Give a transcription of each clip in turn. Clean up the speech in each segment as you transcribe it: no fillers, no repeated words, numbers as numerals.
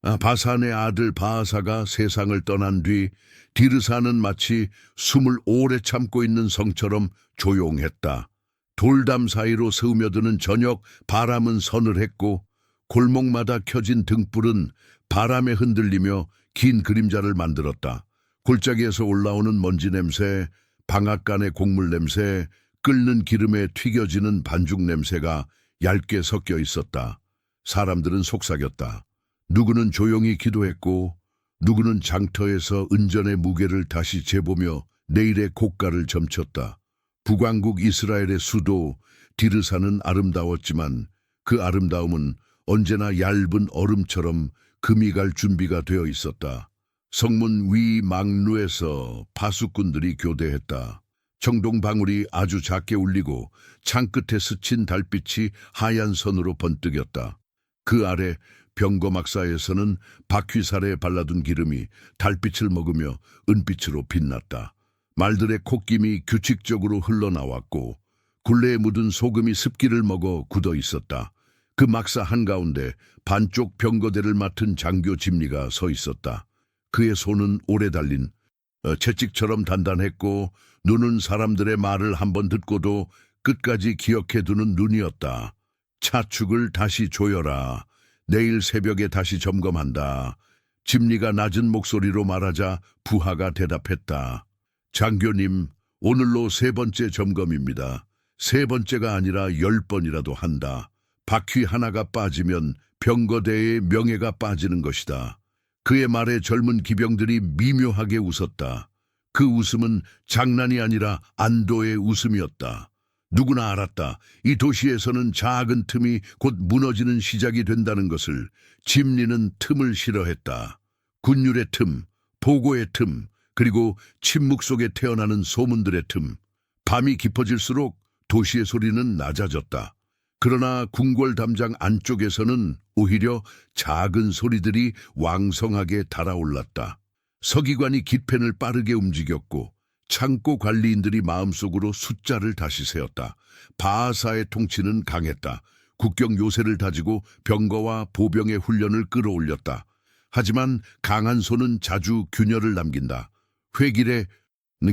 바산의 아들 바하사가 세상을 떠난 뒤 디르사는 마치 숨을 오래 참고 있는 성처럼 조용했다. 돌담 사이로 스며드는 저녁 바람은 서늘했고 골목마다 켜진 등불은 바람에 흔들리며 긴 그림자를 만들었다. 골짜기에서 올라오는 먼지 냄새, 방앗간의 곡물 냄새, 끓는 기름에 튀겨지는 반죽 냄새가 얇게 섞여 있었다. 사람들은 속삭였다. 누구는 조용히 기도했고 누구는 장터에서 은전의 무게를 다시 재보며 내일의 고가를 점쳤다. 북왕국 이스라엘의 수도 디르사는 아름다웠지만 그 아름다움은 언제나 얇은 얼음처럼 금이 갈 준비가 되어 있었다. 성문 위 망루에서 파수꾼들이 교대했다. 청동방울이 아주 작게 울리고 창끝에 스친 달빛이 하얀 선으로 번뜩였다. 그 아래 병거막사에서는 바퀴살에 발라둔 기름이 달빛을 먹으며 은빛으로 빛났다. 말들의 콧김이 규칙적으로 흘러나왔고 굴레에 묻은 소금이 습기를 먹어 굳어 있었다. 그 막사 한가운데 반쪽 병거대를 맡은 장교 짐리가 서 있었다. 그의 손은 오래 달린 채찍처럼 단단했고 눈은 사람들의 말을 한번 듣고도 끝까지 기억해두는 눈이었다. 차축을 다시 조여라. 내일 새벽에 다시 점검한다. 짐리가 낮은 목소리로 말하자 부하가 대답했다. 장교님, 오늘로 3번째 점검입니다. 3번째가 아니라 10번이라도 한다. 바퀴 하나가 빠지면 병거대의 명예가 빠지는 것이다. 그의 말에 젊은 기병들이 미묘하게 웃었다. 그 웃음은 장난이 아니라 안도의 웃음이었다. 누구나 알았다. 이 도시에서는 작은 틈이 곧 무너지는 시작이 된다는 것을. 짐리는 틈을 싫어했다. 군율의 틈, 보고의 틈, 그리고 침묵 속에 태어나는 소문들의 틈. 밤이 깊어질수록 도시의 소리는 낮아졌다. 그러나 궁궐 담장 안쪽에서는 오히려 작은 소리들이 왕성하게 달아올랐다. 서기관이 깃펜을 빠르게 움직였고 창고 관리인들이 마음속으로 숫자를 다시 세었다. 바하사의 통치는 강했다. 국경 요새를 다지고 병거와 보병의 훈련을 끌어올렸다. 하지만 강한 손은 자주 균열을 남긴다. 회길에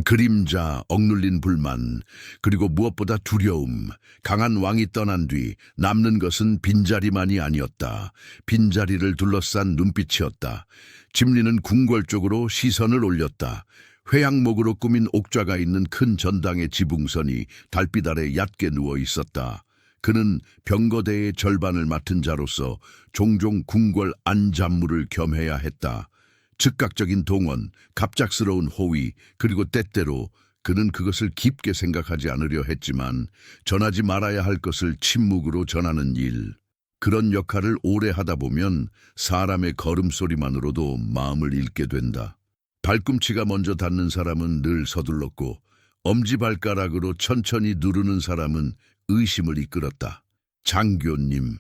그림자, 억눌린 불만, 그리고 무엇보다 두려움. 강한 왕이 떠난 뒤 남는 것은 빈자리만이 아니었다. 빈자리를 둘러싼 눈빛이었다. 짐리는 궁궐 쪽으로 시선을 올렸다. 회양목으로 꾸민 옥좌가 있는 큰 전당의 지붕선이 달빛 아래 얕게 누워 있었다. 그는 병거대의 절반을 맡은 자로서 종종 궁궐 안잡무를 겸해야 했다. 즉각적인 동원, 갑작스러운 호위, 그리고 때때로 그는 그것을 깊게 생각하지 않으려 했지만 전하지 말아야 할 것을 침묵으로 전하는 일. 그런 역할을 오래 하다 보면 사람의 걸음소리만으로도 마음을 읽게 된다. 발꿈치가 먼저 닿는 사람은 늘 서둘렀고 엄지발가락으로 천천히 누르는 사람은 의심을 이끌었다. 장교님,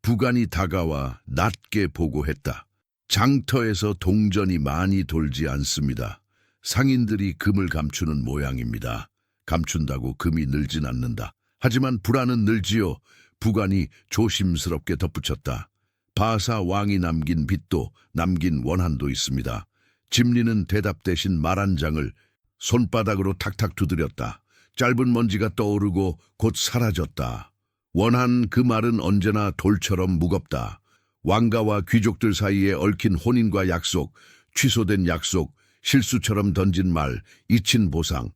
부관이 다가와 낮게 보고했다. 장터에서 동전이 많이 돌지 않습니다. 상인들이 금을 감추는 모양입니다. 감춘다고 금이 늘진 않는다. 하지만 불안은 늘지요. 부관이 조심스럽게 덧붙였다. 바사 왕이 남긴 빚도 남긴 원한도 있습니다. 짐리는 대답 대신 말 한 장을 손바닥으로 탁탁 두드렸다. 짧은 먼지가 떠오르고 곧 사라졌다. 원한 그 말은 언제나 돌처럼 무겁다. 왕가와 귀족들 사이에 얽힌 혼인과 약속, 취소된 약속, 실수처럼 던진 말, 잊힌 보상.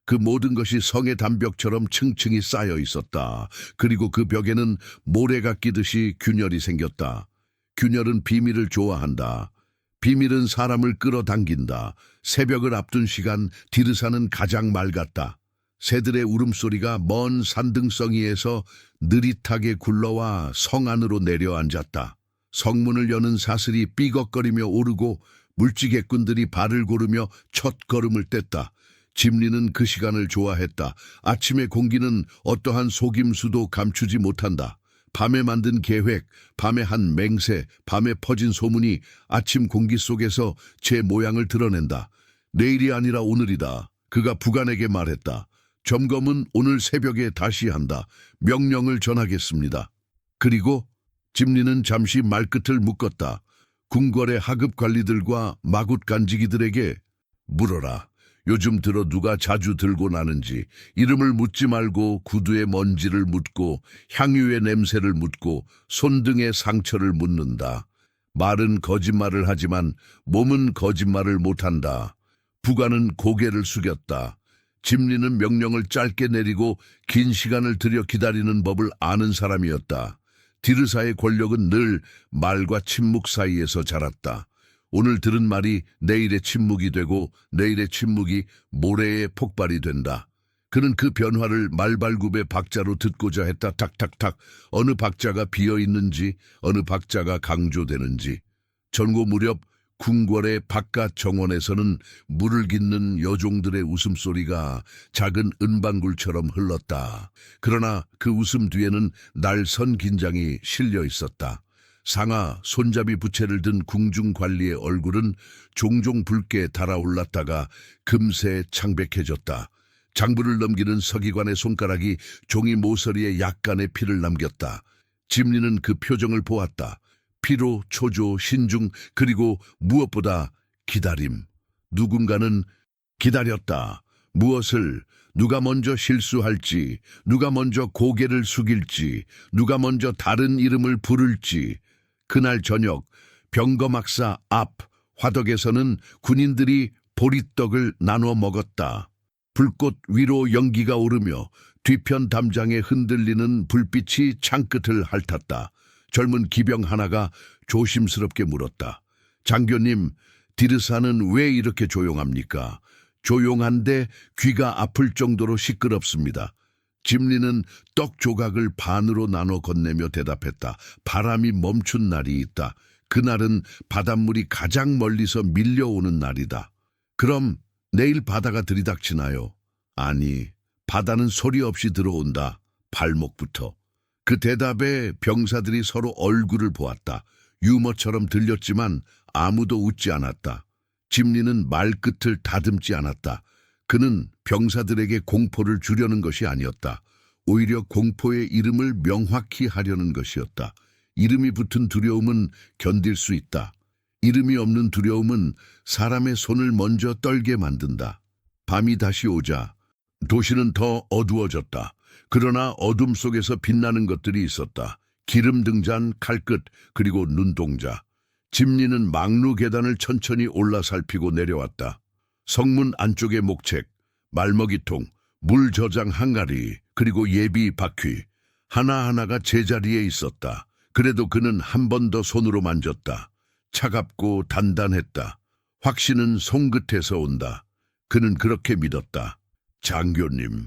그 모든 것이 성의 담벽처럼 층층이 쌓여 있었다. 그리고 그 벽에는 모래가 끼듯이 균열이 생겼다. 균열은 비밀을 좋아한다. 비밀은 사람을 끌어당긴다. 새벽을 앞둔 시간 디르사는 가장 맑았다. 새들의 울음소리가 먼 산등성이에서 느릿하게 굴러와 성 안으로 내려앉았다. 성문을 여는 사슬이 삐걱거리며 오르고 물지개꾼들이 발을 고르며 첫 걸음을 뗐다. 짐리는 그 시간을 좋아했다. 아침의 공기는 어떠한 속임수도 감추지 못한다. 밤에 만든 계획, 밤에 한 맹세, 밤에 퍼진 소문이 아침 공기 속에서 제 모양을 드러낸다. 내일이 아니라 오늘이다. 그가 부관에게 말했다. 점검은 오늘 새벽에 다시 한다. 명령을 전하겠습니다. 그리고 짐리는 잠시 말끝을 묶었다. 궁궐의 하급 관리들과 마굿 간지기들에게 물어라. 요즘 들어 누가 자주 들고 나는지 이름을 묻지 말고 구두의 먼지를 묻고 향유의 냄새를 묻고 손등의 상처를 묻는다. 말은 거짓말을 하지만 몸은 거짓말을 못한다. 부관은 고개를 숙였다. 집리는 명령을 짧게 내리고 긴 시간을 들여 기다리는 법을 아는 사람이었다. 디르사의 권력은 늘 말과 침묵 사이에서 자랐다. 오늘 들은 말이 내일의 침묵이 되고 내일의 침묵이 모레의 폭발이 된다. 그는 그 변화를 말발굽의 박자로 듣고자 했다. 탁탁탁. 어느 박자가 비어있는지 어느 박자가 강조되는지. 전고 무렵 궁궐의 바깥 정원에서는 물을 깃는 여종들의 웃음소리가 작은 은방굴처럼 흘렀다. 그러나 그 웃음 뒤에는 날선 긴장이 실려 있었다. 상하 손잡이 부채를 든 궁중관리의 얼굴은 종종 붉게 달아올랐다가 금세 창백해졌다. 장부를 넘기는 서기관의 손가락이 종이 모서리에 약간의 피를 남겼다. 집리는 그 표정을 보았다. 피로, 초조, 신중, 그리고 무엇보다 기다림. 누군가는 기다렸다. 무엇을, 누가 먼저 실수할지, 누가 먼저 고개를 숙일지, 누가 먼저 다른 이름을 부를지. 그날 저녁 병거막사 앞 화덕에서는 군인들이 보리떡을 나눠 먹었다. 불꽃 위로 연기가 오르며 뒤편 담장에 흔들리는 불빛이 창끝을 핥았다. 젊은 기병 하나가 조심스럽게 물었다. 장교님, 디르사는 왜 이렇게 조용합니까? 조용한데 귀가 아플 정도로 시끄럽습니다. 집리는 떡 조각을 반으로 나눠 건네며 대답했다. 바람이 멈춘 날이 있다. 그날은 바닷물이 가장 멀리서 밀려오는 날이다. 그럼 내일 바다가 들이닥치나요? 아니, 바다는 소리 없이 들어온다. 발목부터. 그 대답에 병사들이 서로 얼굴을 보았다. 유머처럼 들렸지만 아무도 웃지 않았다. 집리는 말끝을 다듬지 않았다. 그는 병사들에게 공포를 주려는 것이 아니었다. 오히려 공포의 이름을 명확히 하려는 것이었다. 이름이 붙은 두려움은 견딜 수 있다. 이름이 없는 두려움은 사람의 손을 먼저 떨게 만든다. 밤이 다시 오자 도시는 더 어두워졌다. 그러나 어둠 속에서 빛나는 것들이 있었다. 기름 등잔, 칼끝, 그리고 눈동자. 집리는 막루 계단을 천천히 올라 살피고 내려왔다. 성문 안쪽의 목책, 말먹이통, 물 저장 항아리, 그리고 예비 바퀴. 하나하나가 제자리에 있었다. 그래도 그는 한 번 더 손으로 만졌다. 차갑고 단단했다. 확신은 손끝에서 온다. 그는 그렇게 믿었다. 장교님,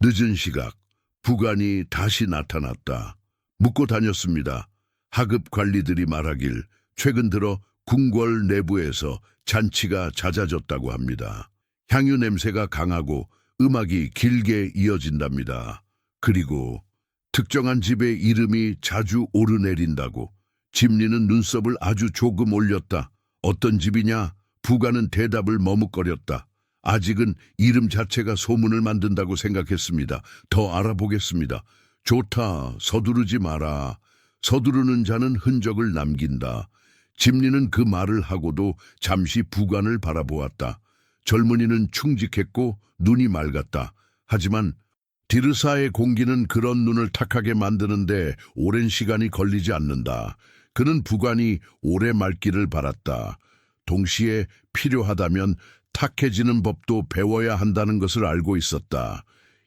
늦은 시각, 부관이 다시 나타났다. 묻고 다녔습니다. 하급 관리들이 말하길 최근 들어 궁궐 내부에서 잔치가 잦아졌다고 합니다. 향유 냄새가 강하고 음악이 길게 이어진답니다. 그리고 특정한 집의 이름이 자주 오르내린다고. 집리는 눈썹을 아주 조금 올렸다. 어떤 집이냐? 부관은 대답을 머뭇거렸다. 아직은 이름 자체가 소문을 만든다고 생각했습니다. 더 알아보겠습니다. 좋다. 서두르지 마라. 서두르는 자는 흔적을 남긴다. 집리는 그 말을 하고도 잠시 부관을 바라보았다. 젊은이는 충직했고 눈이 맑았다. 하지만 디르사의 공기는 그런 눈을 탁하게 만드는데 오랜 시간이 걸리지 않는다. 그는 부관이 오래 맑기를 바랐다. 동시에 필요하다면 탁해지는 법도 배워야 한다는 것을 알고 있었다.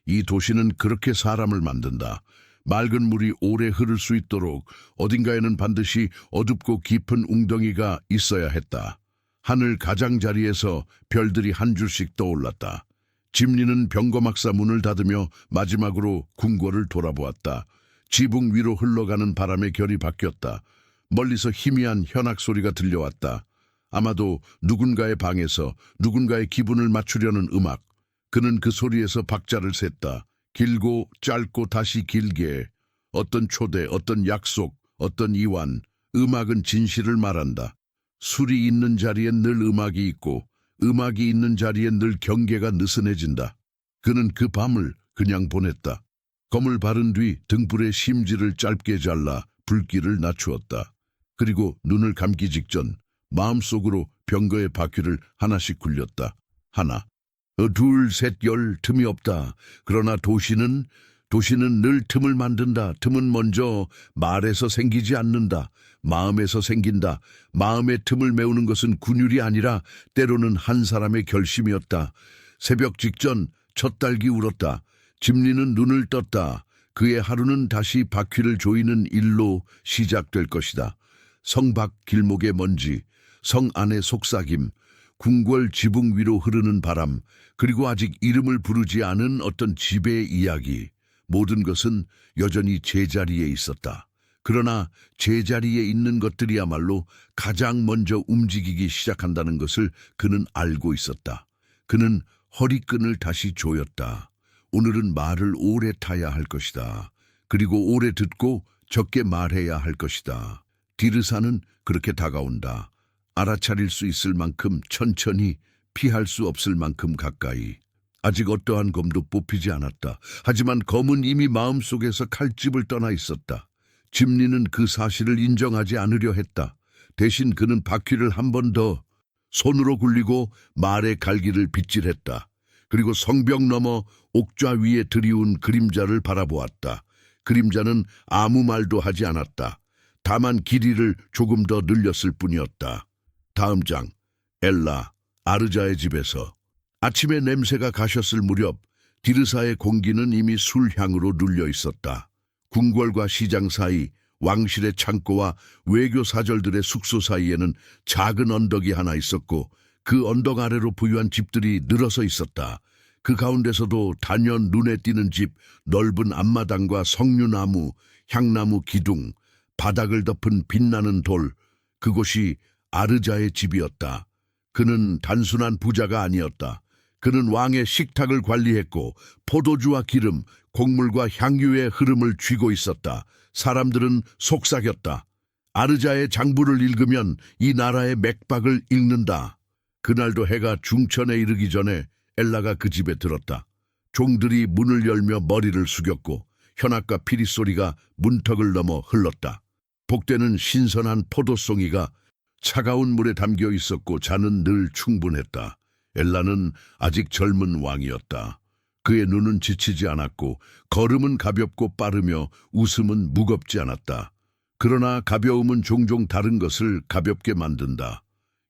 이 도시는 그렇게 사람을 만든다. 맑은 물이 오래 흐를 수 있도록 어딘가에는 반드시 어둡고 깊은 웅덩이가 있어야 했다. 하늘 가장자리에서 별들이 한 줄씩 떠올랐다. 집리는 병거막사 문을 닫으며 마지막으로 궁궐을 돌아보았다. 지붕 위로 흘러가는 바람의 결이 바뀌었다. 멀리서 희미한 현악 소리가 들려왔다. 아마도 누군가의 방에서 누군가의 기분을 맞추려는 음악. 그는 그 소리에서 박자를 셌다. 길고 짧고 다시 길게. 어떤 초대, 어떤 약속, 어떤 이완. 음악은 진실을 말한다. 술이 있는 자리엔 늘 음악이 있고 음악이 있는 자리엔 늘 경계가 느슨해진다. 그는 그 밤을 그냥 보냈다. 검을 바른 뒤 등불의 심지를 짧게 잘라 불길을 낮추었다. 그리고 눈을 감기 직전 마음속으로 병거의 바퀴를 하나씩 굴렸다. 하나, 둘, 셋, 열, 틈이 없다. 그러나 도시는 늘 틈을 만든다. 틈은 먼저 말에서 생기지 않는다. 마음에서 생긴다. 마음의 틈을 메우는 것은 군율이 아니라 때로는 한 사람의 결심이었다. 새벽 직전 첫 닭이 울었다. 집리는 눈을 떴다. 그의 하루는 다시 바퀴를 조이는 일로 시작될 것이다. 성 밖 길목의 먼지, 성 안의 속삭임, 궁궐 지붕 위로 흐르는 바람, 그리고 아직 이름을 부르지 않은 어떤 집의 이야기. 모든 것은 여전히 제자리에 있었다. 그러나 제자리에 있는 것들이야말로 가장 먼저 움직이기 시작한다는 것을 그는 알고 있었다. 그는 허리끈을 다시 조였다. 오늘은 말을 오래 타야 할 것이다. 그리고 오래 듣고 적게 말해야 할 것이다. 디르사는 그렇게 다가온다. 알아차릴 수 있을 만큼 천천히, 피할 수 없을 만큼 가까이. 아직 어떠한 검도 뽑히지 않았다. 하지만 검은 이미 마음속에서 칼집을 떠나 있었다. 집리는 그 사실을 인정하지 않으려 했다. 대신 그는 바퀴를 한 번 더 손으로 굴리고 말의 갈기를 빗질했다. 그리고 성벽 너머 옥좌 위에 드리운 그림자를 바라보았다. 그림자는 아무 말도 하지 않았다. 다만 길이를 조금 더 늘렸을 뿐이었다. 다음 장, 엘라, 아르자의 집에서. 아침에 냄새가 가셨을 무렵 디르사의 공기는 이미 술향으로 눌려 있었다. 궁궐과 시장 사이, 왕실의 창고와 외교 사절들의 숙소 사이에는 작은 언덕이 하나 있었고 그 언덕 아래로 부유한 집들이 늘어서 있었다. 그 가운데서도 단연 눈에 띄는 집, 넓은 앞마당과 석류나무, 향나무 기둥, 바닥을 덮은 빛나는 돌, 그곳이 아르자의 집이었다. 그는 단순한 부자가 아니었다. 그는 왕의 식탁을 관리했고 포도주와 기름, 곡물과 향유의 흐름을 쥐고 있었다. 사람들은 속삭였다. 아르자의 장부를 읽으면 이 나라의 맥박을 읽는다. 그날도 해가 중천에 이르기 전에 엘라가 그 집에 들었다. 종들이 문을 열며 머리를 숙였고 현악과 피리 소리가 문턱을 넘어 흘렀다. 복되는 신선한 포도송이가 차가운 물에 담겨 있었고 잔은 늘 충분했다. 엘라는 아직 젊은 왕이었다. 그의 눈은 지치지 않았고 걸음은 가볍고 빠르며 웃음은 무겁지 않았다. 그러나 가벼움은 종종 다른 것을 가볍게 만든다.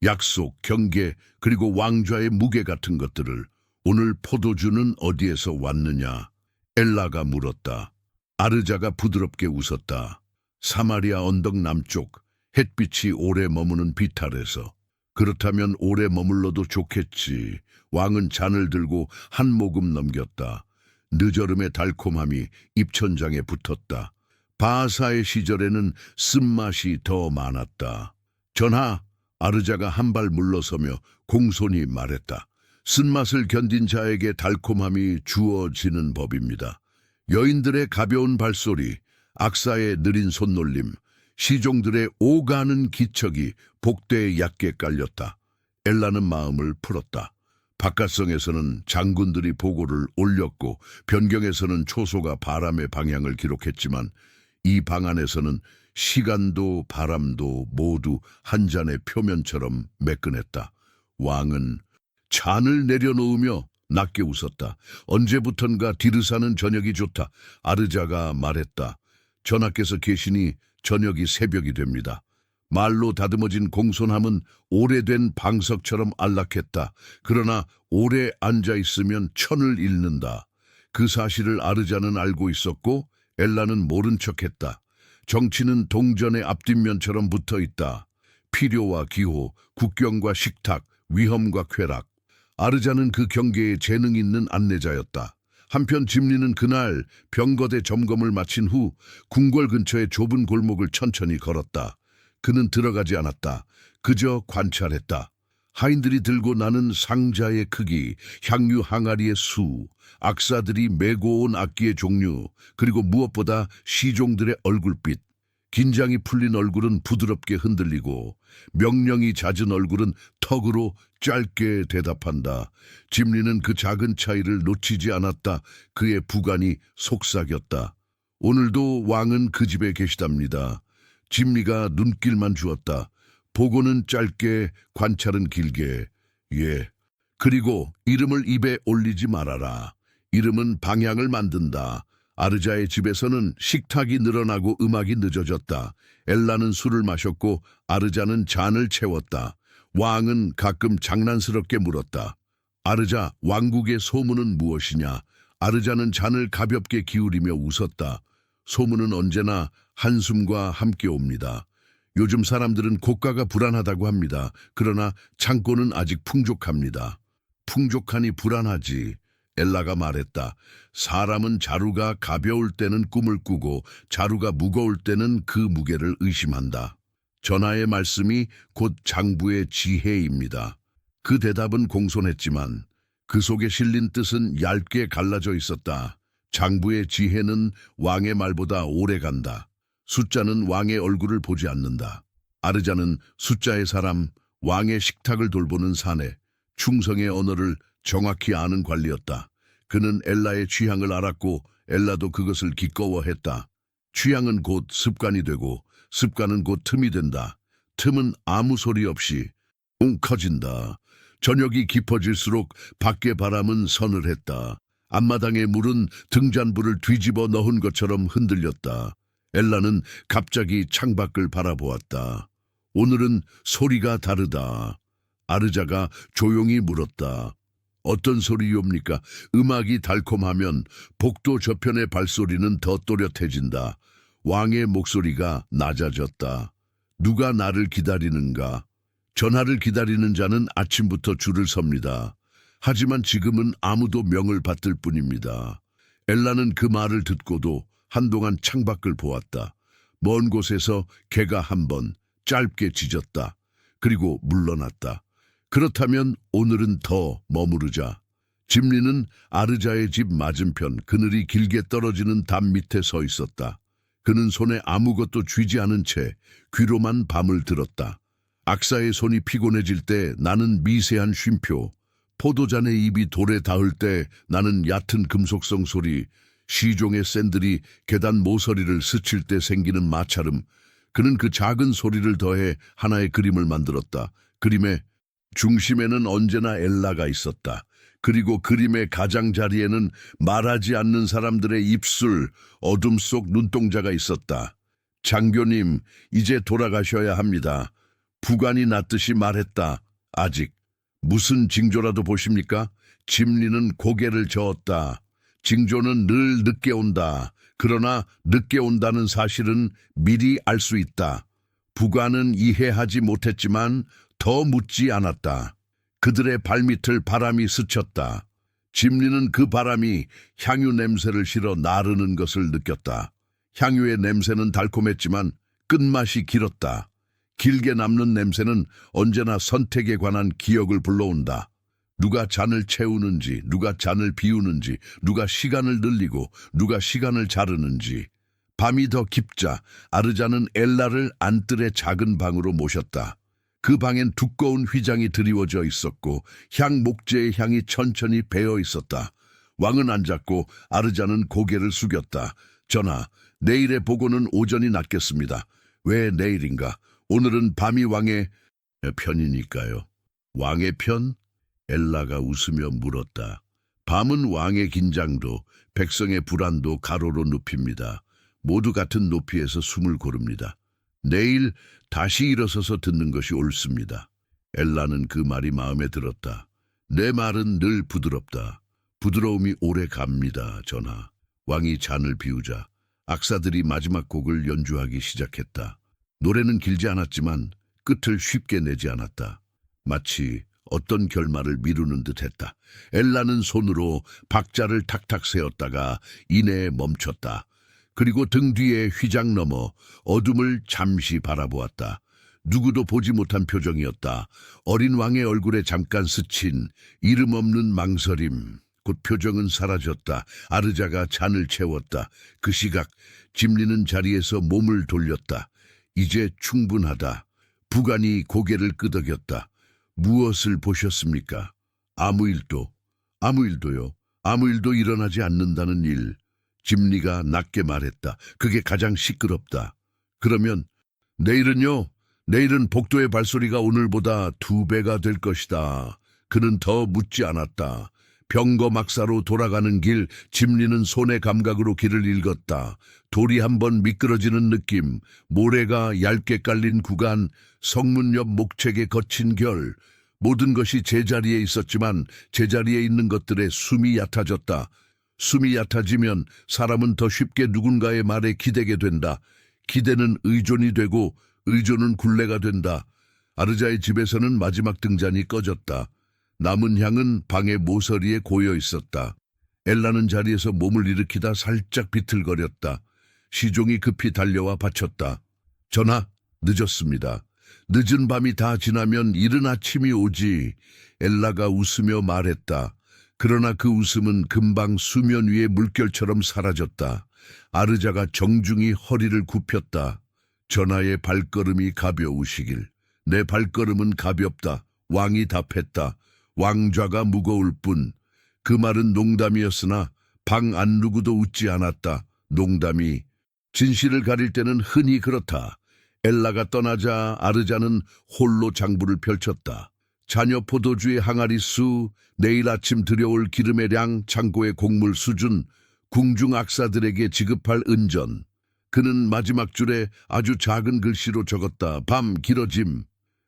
약속, 경계, 그리고 왕좌의 무게 같은 것들을. 오늘 포도주는 어디에서 왔느냐? 엘라가 물었다. 아르자가 부드럽게 웃었다. 사마리아 언덕 남쪽, 햇빛이 오래 머무는 비탈에서. 그렇다면 오래 머물러도 좋겠지. 왕은 잔을 들고 한 모금 넘겼다. 늦얼음의 달콤함이 입천장에 붙었다. 바하사의 시절에는 쓴맛이 더 많았다. 전하, 아르자가 한 발 물러서며 공손히 말했다. 쓴맛을 견딘 자에게 달콤함이 주어지는 법입니다. 여인들의 가벼운 발소리, 악사의 느린 손놀림, 시종들의 오가는 기척이 복대에 얕게 깔렸다. 엘라는 마음을 풀었다. 바깥성에서는 장군들이 보고를 올렸고 변경에서는 초소가 바람의 방향을 기록했지만 이 방 안에서는 시간도 바람도 모두 한 잔의 표면처럼 매끈했다. 왕은 잔을 내려놓으며 낮게 웃었다. 언제부턴가 디르사는 저녁이 좋다. 아르자가 말했다. 전하께서 계시니 저녁이 새벽이 됩니다. 말로 다듬어진 공손함은 오래된 방석처럼 안락했다. 그러나 오래 앉아있으면 천을 잃는다. 그 사실을 아르자는 알고 있었고 엘라는 모른 척했다. 정치는 동전의 앞뒷면처럼 붙어있다. 필요와 기호, 국경과 식탁, 위험과 쾌락. 아르자는 그 경계에 재능 있는 안내자였다. 한편 집리는 그날 병거대 점검을 마친 후 궁궐 근처의 좁은 골목을 천천히 걸었다. 그는 들어가지 않았다. 그저 관찰했다. 하인들이 들고 나는 상자의 크기, 향유 항아리의 수, 악사들이 메고 온 악기의 종류, 그리고 무엇보다 시종들의 얼굴빛. 긴장이 풀린 얼굴은 부드럽게 흔들리고 명령이 잦은 얼굴은 턱으로 짧게 대답한다. 집리는 그 작은 차이를 놓치지 않았다. 그의 부관이 속삭였다. 오늘도 왕은 그 집에 계시답니다. 짐리가 눈길만 주었다. 보고는 짧게, 관찰은 길게. 예. 그리고 이름을 입에 올리지 말아라. 이름은 방향을 만든다. 아르자의 집에서는 식탁이 늘어나고 음악이 늦어졌다. 엘라는 술을 마셨고 아르자는 잔을 채웠다. 왕은 가끔 장난스럽게 물었다. 아르자, 왕국의 소문은 무엇이냐? 아르자는 잔을 가볍게 기울이며 웃었다. 소문은 언제나 한숨과 함께 옵니다. 요즘 사람들은 고가가 불안하다고 합니다. 그러나 창고는 아직 풍족합니다. 풍족하니 불안하지. 엘라가 말했다. 사람은 자루가 가벼울 때는 꿈을 꾸고 자루가 무거울 때는 그 무게를 의심한다. 전하의 말씀이 곧 장부의 지혜입니다. 그 대답은 공손했지만 그 속에 실린 뜻은 얇게 갈라져 있었다. 장부의 지혜는 왕의 말보다 오래 간다. 숫자는 왕의 얼굴을 보지 않는다. 아르자는 숫자의 사람, 왕의 식탁을 돌보는 사내, 충성의 언어를 정확히 아는 관리였다. 그는 엘라의 취향을 알았고 엘라도 그것을 기꺼워했다. 취향은 곧 습관이 되고 습관은 곧 틈이 된다. 틈은 아무 소리 없이 커진다. 저녁이 깊어질수록 밖의 바람은 서늘했다. 앞마당의 물은 등잔불을 뒤집어 넣은 것처럼 흔들렸다. 엘라는 갑자기 창밖을 바라보았다. 오늘은 소리가 다르다. 아르자가 조용히 물었다. 어떤 소리옵니까? 음악이 달콤하면 복도 저편의 발소리는 더 또렷해진다. 왕의 목소리가 낮아졌다. 누가 나를 기다리는가? 전하를 기다리는 자는 아침부터 줄을 섭니다. 하지만 지금은 아무도 명을 받들 뿐입니다. 엘라는 그 말을 듣고도 한동안 창밖을 보았다. 먼 곳에서 개가 한 번 짧게 짖었다. 그리고 물러났다. 그렇다면 오늘은 더 머무르자. 짐리는 아르자의 집 맞은편 그늘이 길게 떨어지는 담 밑에 서 있었다. 그는 손에 아무것도 쥐지 않은 채 귀로만 밤을 들었다. 악사의 손이 피곤해질 때 나는 미세한 쉼표, 포도잔의 입이 돌에 닿을 때 나는 얕은 금속성 소리, 시종의 샌들이 계단 모서리를 스칠 때 생기는 마찰음. 그는 그 작은 소리를 더해 하나의 그림을 만들었다. 그림의 중심에는 언제나 엘라가 있었다. 그리고 그림의 가장자리에는 말하지 않는 사람들의 입술, 어둠 속 눈동자가 있었다. 장교님, 이제 돌아가셔야 합니다. 부관이 낫듯이 말했다. 아직. 무슨 징조라도 보십니까? 짐리는 고개를 저었다. 징조는 늘 늦게 온다. 그러나 늦게 온다는 사실은 미리 알 수 있다. 부관은 이해하지 못했지만 더 묻지 않았다. 그들의 발밑을 바람이 스쳤다. 짐리는 그 바람이 향유 냄새를 실어 나르는 것을 느꼈다. 향유의 냄새는 달콤했지만 끝맛이 길었다. 길게 남는 냄새는 언제나 선택에 관한 기억을 불러온다. 누가 잔을 채우는지, 누가 잔을 비우는지, 누가 시간을 늘리고 누가 시간을 자르는지. 밤이 더 깊자 아르자는 엘라를 안뜰의 작은 방으로 모셨다. 그 방엔 두꺼운 휘장이 드리워져 있었고 향 목재의 향이 천천히 배어 있었다. 왕은 앉았고 아르자는 고개를 숙였다. 전하, 내일의 보고는 오전이 낫겠습니다. 왜 내일인가? 오늘은 밤이 왕의 편이니까요. 왕의 편? 엘라가 웃으며 물었다. 밤은 왕의 긴장도, 백성의 불안도 가로로 눕힙니다. 모두 같은 높이에서 숨을 고릅니다. 내일 다시 일어서서 듣는 것이 옳습니다. 엘라는 그 말이 마음에 들었다. 내 말은 늘 부드럽다. 부드러움이 오래 갑니다, 전하. 왕이 잔을 비우자 악사들이 마지막 곡을 연주하기 시작했다. 노래는 길지 않았지만 끝을 쉽게 내지 않았다. 마치 어떤 결말을 미루는 듯했다. 엘라는 손으로 박자를 탁탁 세웠다가 이내에 멈췄다. 그리고 등 뒤에 휘장 넘어 어둠을 잠시 바라보았다. 누구도 보지 못한 표정이었다. 어린 왕의 얼굴에 잠깐 스친 이름 없는 망설임. 곧 표정은 사라졌다. 아르자가 잔을 채웠다. 그 시각 짐리는 자리에서 몸을 돌렸다. 이제 충분하다. 부관이 고개를 끄덕였다. 무엇을 보셨습니까? 아무 일도요. 아무 일도 일어나지 않는다는 일. 짐리가 낮게 말했다. 그게 가장 시끄럽다. 그러면 내일은요? 내일은 복도의 발소리가 오늘보다 2배가 될 것이다. 그는 더 묻지 않았다. 병거막사로 돌아가는 길, 짐리는 손의 감각으로 길을 읽었다. 돌이 한번 미끄러지는 느낌, 모래가 얇게 깔린 구간, 성문 옆 목책에 거친 결. 모든 것이 제자리에 있었지만 제자리에 있는 것들의 숨이 얕아졌다. 숨이 얕아지면 사람은 더 쉽게 누군가의 말에 기대게 된다. 기대는 의존이 되고 의존은 굴레가 된다. 아르자의 집에서는 마지막 등잔이 꺼졌다. 남은 향은 방의 모서리에 고여 있었다. 엘라는 자리에서 몸을 일으키다 살짝 비틀거렸다. 시종이 급히 달려와 바쳤다. 전하, 늦었습니다. 늦은 밤이 다 지나면 이른 아침이 오지. 엘라가 웃으며 말했다. 그러나 그 웃음은 금방 수면 위의 물결처럼 사라졌다. 아르자가 정중히 허리를 굽혔다. 전하의 발걸음이 가벼우시길. 내 발걸음은 가볍다. 왕이 답했다. 왕좌가 무거울 뿐. 그 말은 농담이었으나 방 안 누구도 웃지 않았다. 농담이 진실을 가릴 때는 흔히 그렇다. 엘라가 떠나자 아르자는 홀로 장부를 펼쳤다. 자녀 포도주의 항아리 수, 내일 아침 들여올 기름의 량, 창고의 곡물 수준, 궁중 악사들에게 지급할 은전. 그는 마지막 줄에 아주 작은 글씨로 적었다. 밤 길어짐.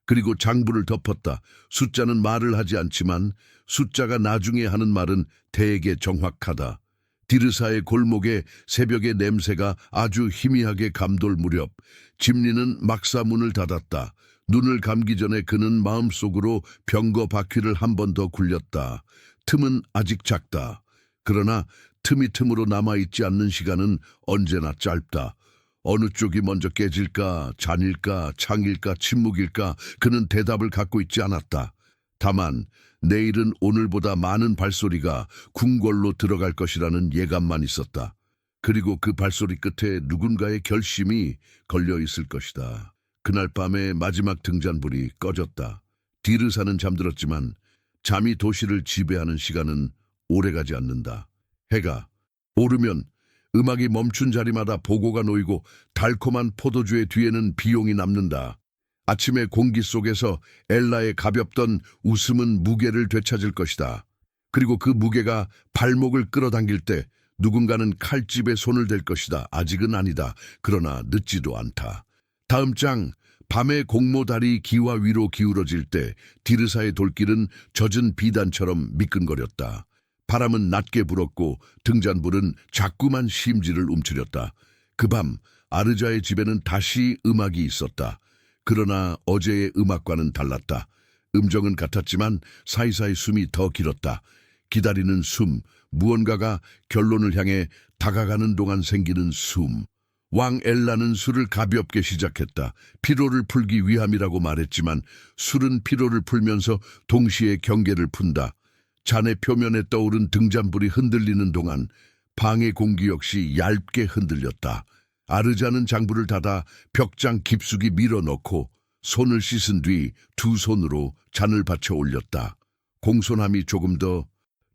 그리고 장부를 덮었다. 숫자는 말을 하지 않지만 숫자가 나중에 하는 말은 대개 정확하다. 디르사의 골목에 새벽의 냄새가 아주 희미하게 감돌 무렵 짐리는 막사 문을 닫았다. 눈을 감기 전에 그는 마음속으로 병거 바퀴를 한 번 더 굴렸다. 틈은 아직 작다. 그러나 틈이 틈으로 남아있지 않는 시간은 언제나 짧다. 어느 쪽이 먼저 깨질까, 잔일까, 창일까, 침묵일까, 그는 대답을 갖고 있지 않았다. 다만 내일은 오늘보다 많은 발소리가 궁궐로 들어갈 것이라는 예감만 있었다. 그리고 그 발소리 끝에 누군가의 결심이 걸려 있을 것이다. 그날 밤의 마지막 등잔불이 꺼졌다. 디르사는 잠들었지만 잠이 도시를 지배하는 시간은 오래가지 않는다. 해가 오르면 음악이 멈춘 자리마다 보고가 놓이고 달콤한 포도주의 뒤에는 비용이 남는다. 아침의 공기 속에서 엘라의 가볍던 웃음은 무게를 되찾을 것이다. 그리고 그 무게가 발목을 끌어당길 때 누군가는 칼집에 손을 댈 것이다. 아직은 아니다. 그러나 늦지도 않다. 다음 장, 밤의 공모달이 기와 위로 기울어질 때 디르사의 돌길은 젖은 비단처럼 미끈거렸다. 바람은 낮게 불었고 등잔불은 자꾸만 심지를 움츠렸다. 그 밤 아르자의 집에는 다시 음악이 있었다. 그러나 어제의 음악과는 달랐다. 음정은 같았지만 사이사이 숨이 더 길었다. 기다리는 숨, 무언가가 결론을 향해 다가가는 동안 생기는 숨. 왕 엘라는 술을 가볍게 시작했다. 피로를 풀기 위함이라고 말했지만 술은 피로를 풀면서 동시에 경계를 푼다. 잔의 표면에 떠오른 등잔불이 흔들리는 동안 방의 공기 역시 얇게 흔들렸다. 아르자는 장부를 닫아 벽장 깊숙이 밀어넣고 손을 씻은 뒤 두 손으로 잔을 받쳐 올렸다. 공손함이 조금 더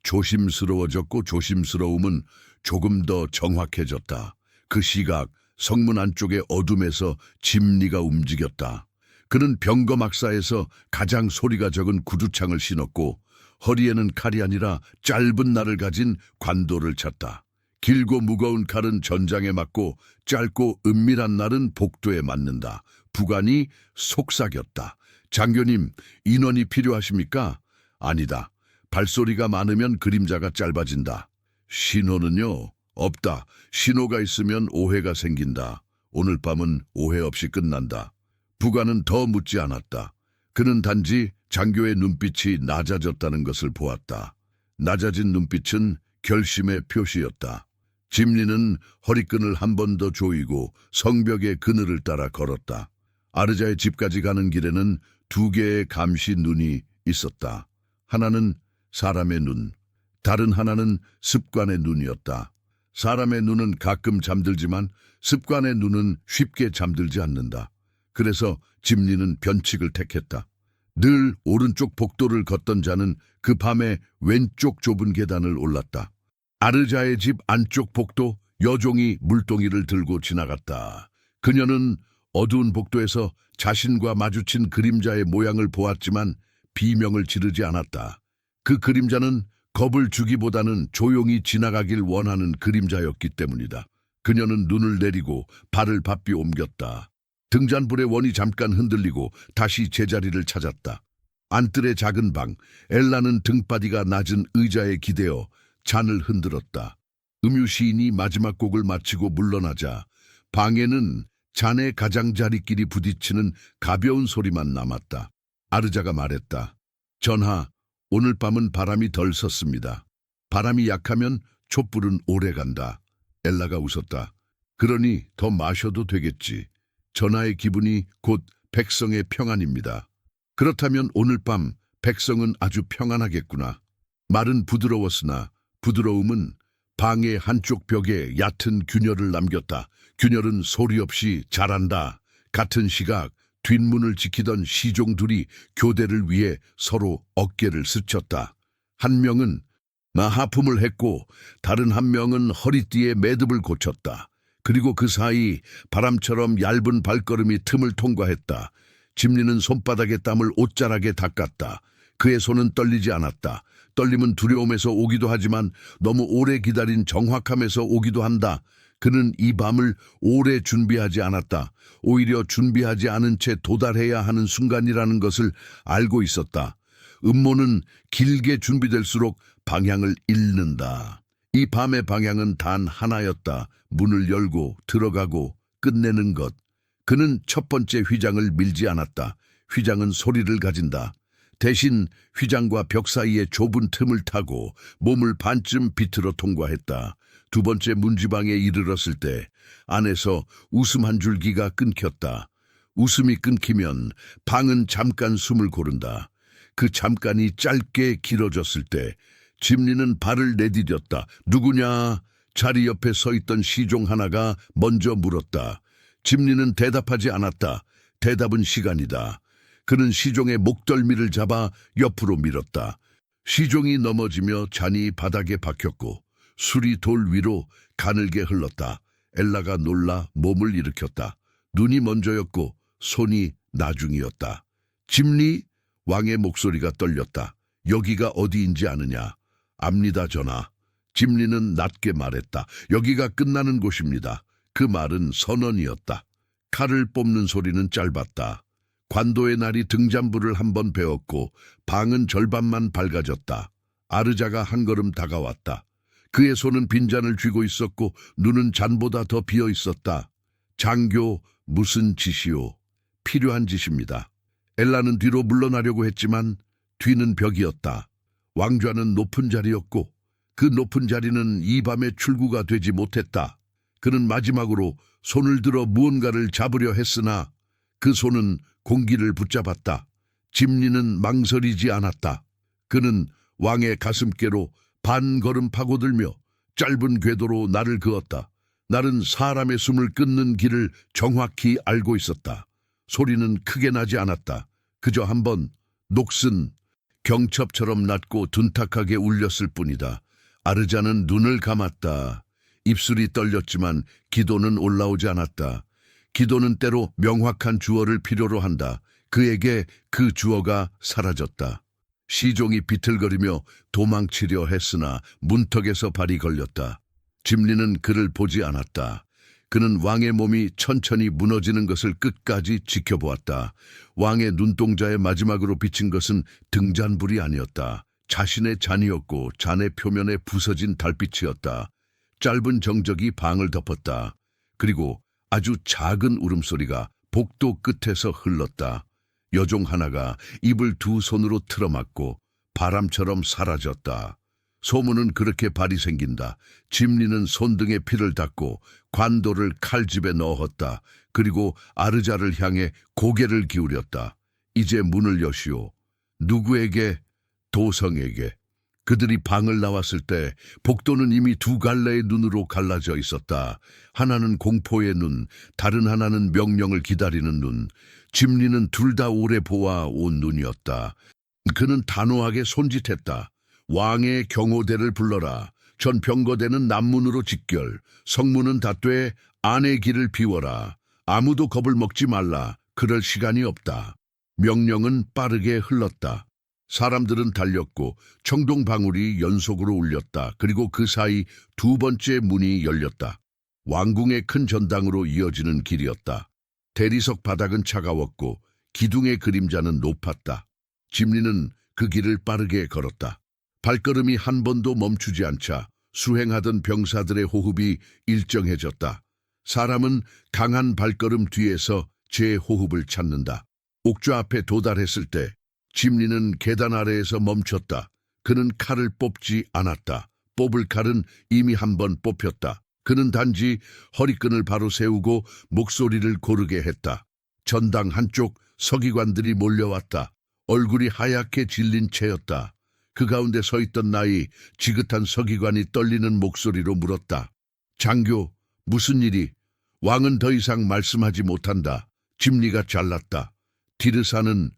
조심스러워졌고 조심스러움은 조금 더 정확해졌다. 그 시각 성문 안쪽의 어둠에서 짐리가 움직였다. 그는 병거막사에서 가장 소리가 적은 구두창을 신었고 허리에는 칼이 아니라 짧은 날을 가진 관도를 찼다. 길고 무거운 칼은 전장에 맞고 짧고 은밀한 날은 복도에 맞는다. 부관이 속삭였다. 장교님, 인원이 필요하십니까? 아니다. 발소리가 많으면 그림자가 짧아진다. 신호는요? 없다. 신호가 있으면 오해가 생긴다. 오늘 밤은 오해 없이 끝난다. 부관은 더 묻지 않았다. 그는 단지 장교의 눈빛이 낮아졌다는 것을 보았다. 낮아진 눈빛은 결심의 표시였다. 짐리는 허리끈을 한 번 더 조이고 성벽의 그늘을 따라 걸었다. 아르자의 집까지 가는 길에는 2개의 감시 눈이 있었다. 하나는 사람의 눈, 다른 하나는 습관의 눈이었다. 사람의 눈은 가끔 잠들지만 습관의 눈은 쉽게 잠들지 않는다. 그래서 짐리는 변칙을 택했다. 늘 오른쪽 복도를 걷던 자는 그 밤에 왼쪽 좁은 계단을 올랐다. 아르자의 집 안쪽 복도, 여종이 물동이를 들고 지나갔다. 그녀는 어두운 복도에서 자신과 마주친 그림자의 모양을 보았지만 비명을 지르지 않았다. 그 그림자는 겁을 주기보다는 조용히 지나가길 원하는 그림자였기 때문이다. 그녀는 눈을 내리고 발을 바삐 옮겼다. 등잔불의 원이 잠깐 흔들리고 다시 제자리를 찾았다. 안뜰의 작은 방, 엘라는 등바디가 낮은 의자에 기대어 잔을 흔들었다. 음유 시인이 마지막 곡을 마치고 물러나자 방에는 잔의 가장자리끼리 부딪히는 가벼운 소리만 남았다. 아르자가 말했다. 전하, 오늘 밤은 바람이 덜 섰습니다. 바람이 약하면 촛불은 오래 간다. 엘라가 웃었다. 그러니 더 마셔도 되겠지. 전하의 기분이 곧 백성의 평안입니다. 그렇다면 오늘 밤 백성은 아주 평안하겠구나. 말은 부드러웠으나 부드러움은 방의 한쪽 벽에 얕은 균열을 남겼다. 균열은 소리 없이 자란다. 같은 시각 뒷문을 지키던 시종 둘이 교대를 위해 서로 어깨를 스쳤다. 한 명은 하품을 했고 다른 한 명은 허리띠에 매듭을 고쳤다. 그리고 그 사이 바람처럼 얇은 발걸음이 틈을 통과했다. 집리는 손바닥에 땀을 옷자락에 닦았다. 그의 손은 떨리지 않았다. 떨림은 두려움에서 오기도 하지만 너무 오래 기다린 정확함에서 오기도 한다. 그는 이 밤을 오래 준비하지 않았다. 오히려 준비하지 않은 채 도달해야 하는 순간이라는 것을 알고 있었다. 음모는 길게 준비될수록 방향을 잃는다. 이 밤의 방향은 단 하나였다. 문을 열고 들어가고 끝내는 것. 그는 첫 번째 휘장을 밀지 않았다. 휘장은 소리를 가진다. 대신 휘장과 벽 사이의 좁은 틈을 타고 몸을 반쯤 비틀어 통과했다. 두 번째 문지방에 이르렀을 때 안에서 웃음 한 줄기가 끊겼다. 웃음이 끊기면 방은 잠깐 숨을 고른다. 그 잠깐이 짧게 길어졌을 때 집리는 발을 내디뎠다. 누구냐? 자리 옆에 서 있던 시종 하나가 먼저 물었다. 집리는 대답하지 않았다. 대답은 시간이다. 그는 시종의 목덜미를 잡아 옆으로 밀었다. 시종이 넘어지며 잔이 바닥에 박혔고 술이 돌 위로 가늘게 흘렀다. 엘라가 놀라 몸을 일으켰다. 눈이 먼저였고 손이 나중이었다. 집리? 왕의 목소리가 떨렸다. 여기가 어디인지 아느냐? 압니다, 전하. 집리는 낮게 말했다. 여기가 끝나는 곳입니다. 그 말은 선언이었다. 칼을 뽑는 소리는 짧았다. 관도의 날이 등잔불을 한번 베었고 방은 절반만 밝아졌다. 아르자가 한 걸음 다가왔다. 그의 손은 빈잔을 쥐고 있었고 눈은 잔보다 더 비어 있었다. 장교, 무슨 짓이오? 필요한 짓입니다. 엘라는 뒤로 물러나려고 했지만 뒤는 벽이었다. 왕좌는 높은 자리였고 그 높은 자리는 이 밤의 출구가 되지 못했다. 그는 마지막으로 손을 들어 무언가를 잡으려 했으나 그 손은 공기를 붙잡았다. 집리는 망설이지 않았다. 그는 왕의 가슴께로 반 걸음 파고들며 짧은 궤도로 날을 그었다. 날은 사람의 숨을 끊는 길을 정확히 알고 있었다. 소리는 크게 나지 않았다. 그저 한번 녹슨 경첩처럼 낮고 둔탁하게 울렸을 뿐이다. 아르자는 눈을 감았다. 입술이 떨렸지만 기도는 올라오지 않았다. 기도는 때로 명확한 주어를 필요로 한다. 그에게 그 주어가 사라졌다. 시종이 비틀거리며 도망치려 했으나 문턱에서 발이 걸렸다. 집리는 그를 보지 않았다. 그는 왕의 몸이 천천히 무너지는 것을 끝까지 지켜보았다. 왕의 눈동자에 마지막으로 비친 것은 등잔불이 아니었다. 자신의 잔이었고 잔의 표면에 부서진 달빛이었다. 짧은 정적이 방을 덮었다. 그리고 아주 작은 울음소리가 복도 끝에서 흘렀다. 여종 하나가 입을 두 손으로 틀어막고 바람처럼 사라졌다. 소문은 그렇게 발이 생긴다. 집리는 손등에 피를 닦고 관도를 칼집에 넣었다. 그리고 아르자를 향해 고개를 기울였다. 이제 문을 여시오. 누구에게? 도성에게. 그들이 방을 나왔을 때 복도는 이미 두 갈래의 눈으로 갈라져 있었다. 하나는 공포의 눈, 다른 하나는 명령을 기다리는 눈. 집리는 둘 다 오래 보아온 눈이었다. 그는 단호하게 손짓했다. 왕의 경호대를 불러라. 전 병거대는 남문으로 직결. 성문은 닫되 안의 길을 비워라. 아무도 겁을 먹지 말라. 그럴 시간이 없다. 명령은 빠르게 흘렀다. 사람들은 달렸고 청동방울이 연속으로 울렸다. 그리고 그 사이 두 번째 문이 열렸다. 왕궁의 큰 전당으로 이어지는 길이었다. 대리석 바닥은 차가웠고 기둥의 그림자는 높았다. 짐리는 그 길을 빠르게 걸었다. 발걸음이 한 번도 멈추지 않자 수행하던 병사들의 호흡이 일정해졌다. 사람은 강한 발걸음 뒤에서 제 호흡을 찾는다. 옥좌 앞에 도달했을 때 짐리는 계단 아래에서 멈췄다. 그는 칼을 뽑지 않았다. 뽑을 칼은 이미 한 번 뽑혔다. 그는 단지 허리끈을 바로 세우고 목소리를 고르게 했다. 전당 한쪽 서기관들이 몰려왔다. 얼굴이 하얗게 질린 채였다. 그 가운데 서 있던 나이 지긋한 서기관이 떨리는 목소리로 물었다. 장교, 무슨 일이? 왕은 더 이상 말씀하지 못한다. 짐리가 잘났다. 디르사는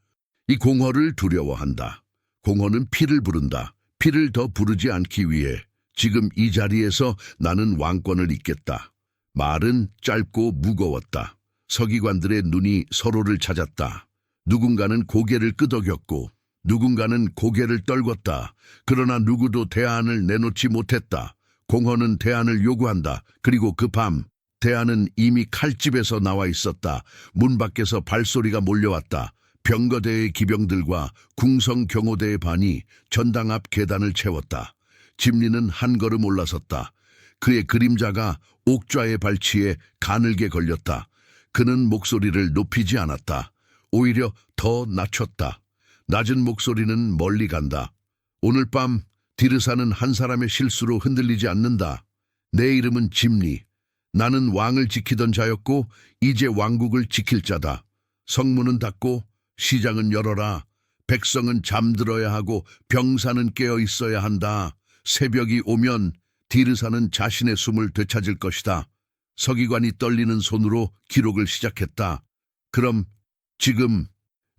이 공허를 두려워한다. 공허는 피를 부른다. 피를 더 부르지 않기 위해 지금 이 자리에서 나는 왕권을 잇겠다. 말은 짧고 무거웠다. 서기관들의 눈이 서로를 찾았다. 누군가는 고개를 끄덕였고 누군가는 고개를 떨궜다. 그러나 누구도 대안을 내놓지 못했다. 공허는 대안을 요구한다. 그리고 그 밤 대안은 이미 칼집에서 나와 있었다. 문 밖에서 발소리가 몰려왔다. 병거대의 기병들과 궁성 경호대의 반이 전당 앞 계단을 채웠다. 짐리는 한 걸음 올라섰다. 그의 그림자가 옥좌의 발치에 가늘게 걸렸다. 그는 목소리를 높이지 않았다. 오히려 더 낮췄다. 낮은 목소리는 멀리 간다. 오늘 밤 디르사는 한 사람의 실수로 흔들리지 않는다. 내 이름은 짐리. 나는 왕을 지키던 자였고 이제 왕국을 지킬 자다. 성문은 닫고 시장은 열어라. 백성은 잠들어야 하고 병사는 깨어 있어야 한다. 새벽이 오면 디르사는 자신의 숨을 되찾을 것이다. 서기관이 떨리는 손으로 기록을 시작했다. 그럼 지금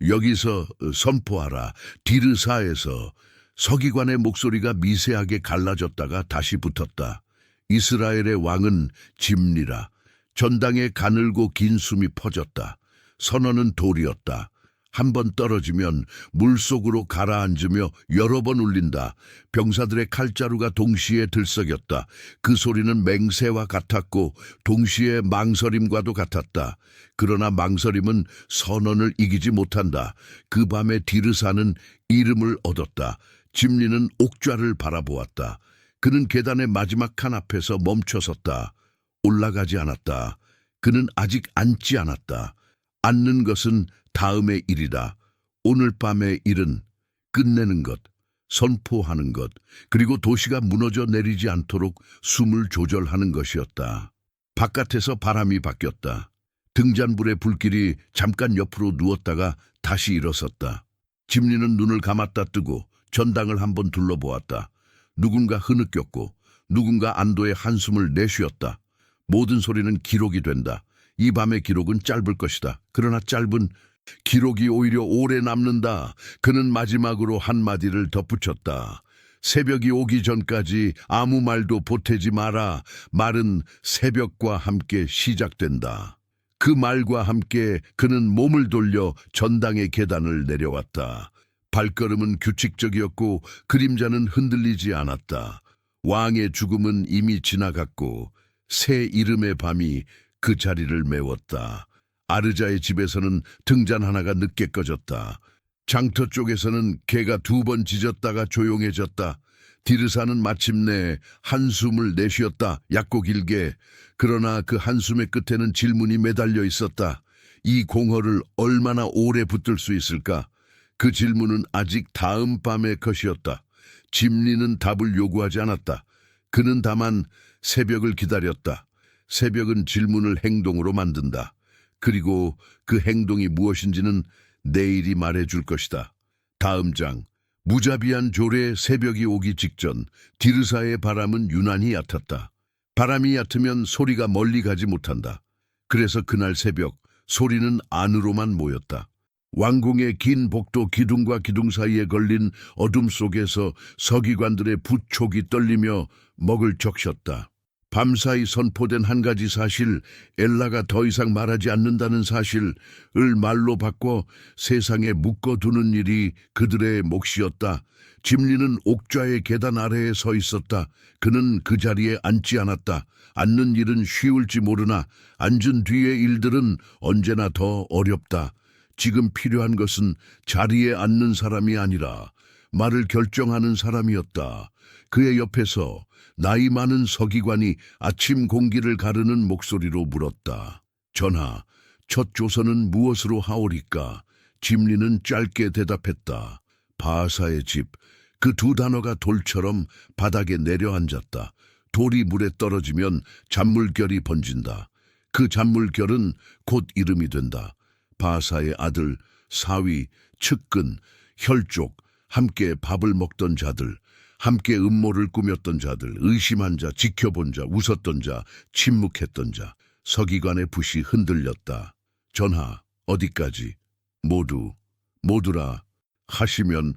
여기서 선포하라. 디르사에서 서기관의 목소리가 미세하게 갈라졌다가 다시 붙었다. 이스라엘의 왕은 짐리라. 전당에 가늘고 긴 숨이 퍼졌다. 선언은 돌이었다. 한 번 떨어지면 물속으로 가라앉으며 여러 번 울린다. 병사들의 칼자루가 동시에 들썩였다. 그 소리는 맹세와 같았고 동시에 망설임과도 같았다. 그러나 망설임은 선언을 이기지 못한다. 그 밤에 디르사는 이름을 얻었다. 짐리는 옥좌를 바라보았다. 그는 계단의 마지막 칸 앞에서 멈춰섰다. 올라가지 않았다. 그는 아직 앉지 않았다. 앉는 것은 다음의 일이다. 오늘 밤의 일은 끝내는 것, 선포하는 것, 그리고 도시가 무너져 내리지 않도록 숨을 조절하는 것이었다. 바깥에서 바람이 바뀌었다. 등잔불의 불길이 잠깐 옆으로 누웠다가 다시 일어섰다. 짐리는 눈을 감았다 뜨고 전당을 한번 둘러보았다. 누군가 흐느꼈고 누군가 안도의 한숨을 내쉬었다. 모든 소리는 기록이 된다. 이 밤의 기록은 짧을 것이다. 그러나 짧은 기록이 오히려 오래 남는다. 그는 마지막으로 한마디를 덧붙였다. 새벽이 오기 전까지 아무 말도 보태지 마라. 말은 새벽과 함께 시작된다. 그 말과 함께 그는 몸을 돌려 전당의 계단을 내려왔다. 발걸음은 규칙적이었고 그림자는 흔들리지 않았다. 왕의 죽음은 이미 지나갔고 새 이름의 밤이 그 자리를 메웠다. 아르자의 집에서는 등잔 하나가 늦게 꺼졌다. 장터 쪽에서는 개가 두 번 짖었다가 조용해졌다. 디르사는 마침내 한숨을 내쉬었다. 얕고 길게. 그러나 그 한숨의 끝에는 질문이 매달려 있었다. 이 공허를 얼마나 오래 붙들 수 있을까? 그 질문은 아직 다음 밤의 것이었다. 짐리는 답을 요구하지 않았다. 그는 다만 새벽을 기다렸다. 새벽은 질문을 행동으로 만든다. 그리고 그 행동이 무엇인지는 내일이 말해줄 것이다. 다음 장. 무자비한 조례. 새벽이 오기 직전 디르사의 바람은 유난히 얕았다. 바람이 얕으면 소리가 멀리 가지 못한다. 그래서 그날 새벽 소리는 안으로만 모였다. 왕궁의 긴 복도 기둥과 기둥 사이에 걸린 어둠 속에서 서기관들의 부촉이 떨리며 먹을 적셨다. 밤사이 선포된 한 가지 사실, 엘라가 더 이상 말하지 않는다는 사실을 말로 바꿔 세상에 묶어두는 일이 그들의 몫이었다. 짐리는 옥좌의 계단 아래에 서 있었다. 그는 그 자리에 앉지 않았다. 앉는 일은 쉬울지 모르나 앉은 뒤의 일들은 언제나 더 어렵다. 지금 필요한 것은 자리에 앉는 사람이 아니라 말을 결정하는 사람이었다. 그의 옆에서 나이 많은 서기관이 아침 공기를 가르는 목소리로 물었다. 전하, 첫 조서는 무엇으로 하오리까? 짐리는 짧게 대답했다. 바하사의 집. 그 두 단어가 돌처럼 바닥에 내려앉았다. 돌이 물에 떨어지면 잔물결이 번진다. 그 잔물결은 곧 이름이 된다. 바하사의 아들, 사위, 측근, 혈족, 함께 밥을 먹던 자들, 함께 음모를 꾸몄던 자들, 의심한 자, 지켜본 자, 웃었던 자, 침묵했던 자. 서기관의 붓이 흔들렸다. 전하, 어디까지? 모두라 하시면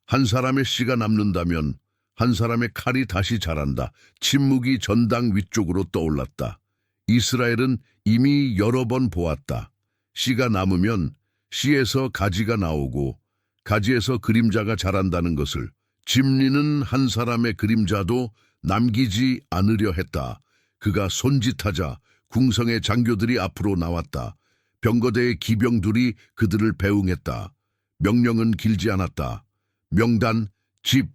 한 사람의 씨가 남는다면 한 사람의 칼이 다시 자란다. 침묵이 전당 위쪽으로 떠올랐다. 이스라엘은 이미 여러 번 보았다. 씨가 남으면 씨에서 가지가 나오고 가지에서 그림자가 자란다는 것을. 짐리는 한 사람의 그림자도 남기지 않으려 했다. 그가 손짓하자 궁성의 장교들이 앞으로 나왔다. 병거대의 기병들이 그들을 배웅했다. 명령은 길지 않았다. 명단, 집,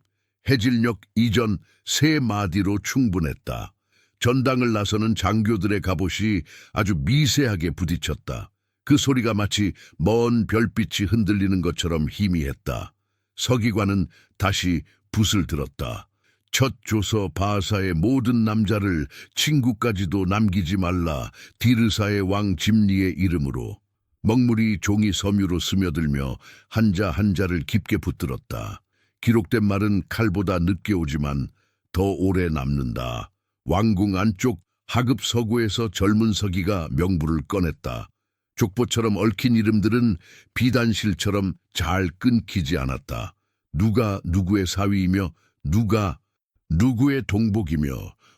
해질녘 이전 세 마디로 충분했다. 전당을 나서는 장교들의 갑옷이 아주 미세하게 부딪혔다. 그 소리가 마치 먼 별빛이 흔들리는 것처럼 희미했다. 서기관은 다시 붓을 들었다. 첫 조서 바하사의 모든 남자를 친구까지도 남기지 말라. 디르사의 왕 짐리의 이름으로. 먹물이 종이 섬유로 스며들며 한자 한자를 깊게 붙들었다. 기록된 말은 칼보다 늦게 오지만 더 오래 남는다. 왕궁 안쪽 하급 서구에서 젊은 서기가 명부를 꺼냈다. 족보처럼 얽힌 이름들은 비단실처럼 잘 끊기지 않았다. 누가 누구의 사위이며 누가 누구의 동복이며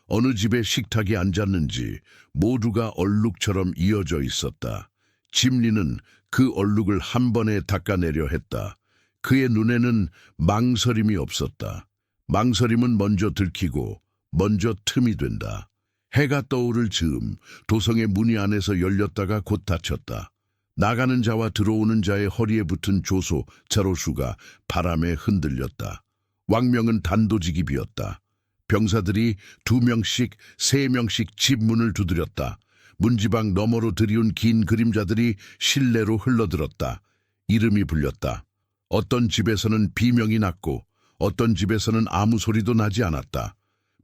어느 집에 식탁에 앉았는지 모두가 얼룩처럼 이어져 있었다. 짐리는 그 얼룩을 한 번에 닦아내려 했다. 그의 눈에는 망설임이 없었다. 망설임은 먼저 들키고 먼저 틈이 된다. 해가 떠오를 즈음 도성의 문이 안에서 열렸다가 곧 닫혔다. 나가는 자와 들어오는 자의 허리에 붙은 조소, 자로수가 바람에 흔들렸다. 왕명은 단도직이 비었다. 병사들이 2명씩, 3명씩 집 문을 두드렸다. 문지방 너머로 들이운 긴 그림자들이 실내로 흘러들었다. 이름이 불렸다. 어떤 집에서는 비명이 났고 어떤 집에서는 아무 소리도 나지 않았다.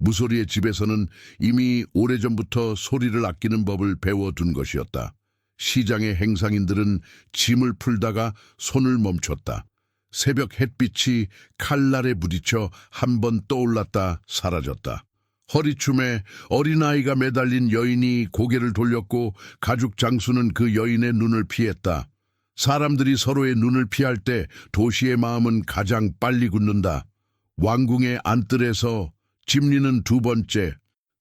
무소리의 집에서는 이미 오래전부터 소리를 아끼는 법을 배워둔 것이었다. 시장의 행상인들은 짐을 풀다가 손을 멈췄다. 새벽 햇빛이 칼날에 부딪혀 한 번 떠올랐다 사라졌다. 허리춤에 어린아이가 매달린 여인이 고개를 돌렸고 가죽 장수는 그 여인의 눈을 피했다. 사람들이 서로의 눈을 피할 때 도시의 마음은 가장 빨리 굳는다. 왕궁의 안뜰에서 짐리는 2번째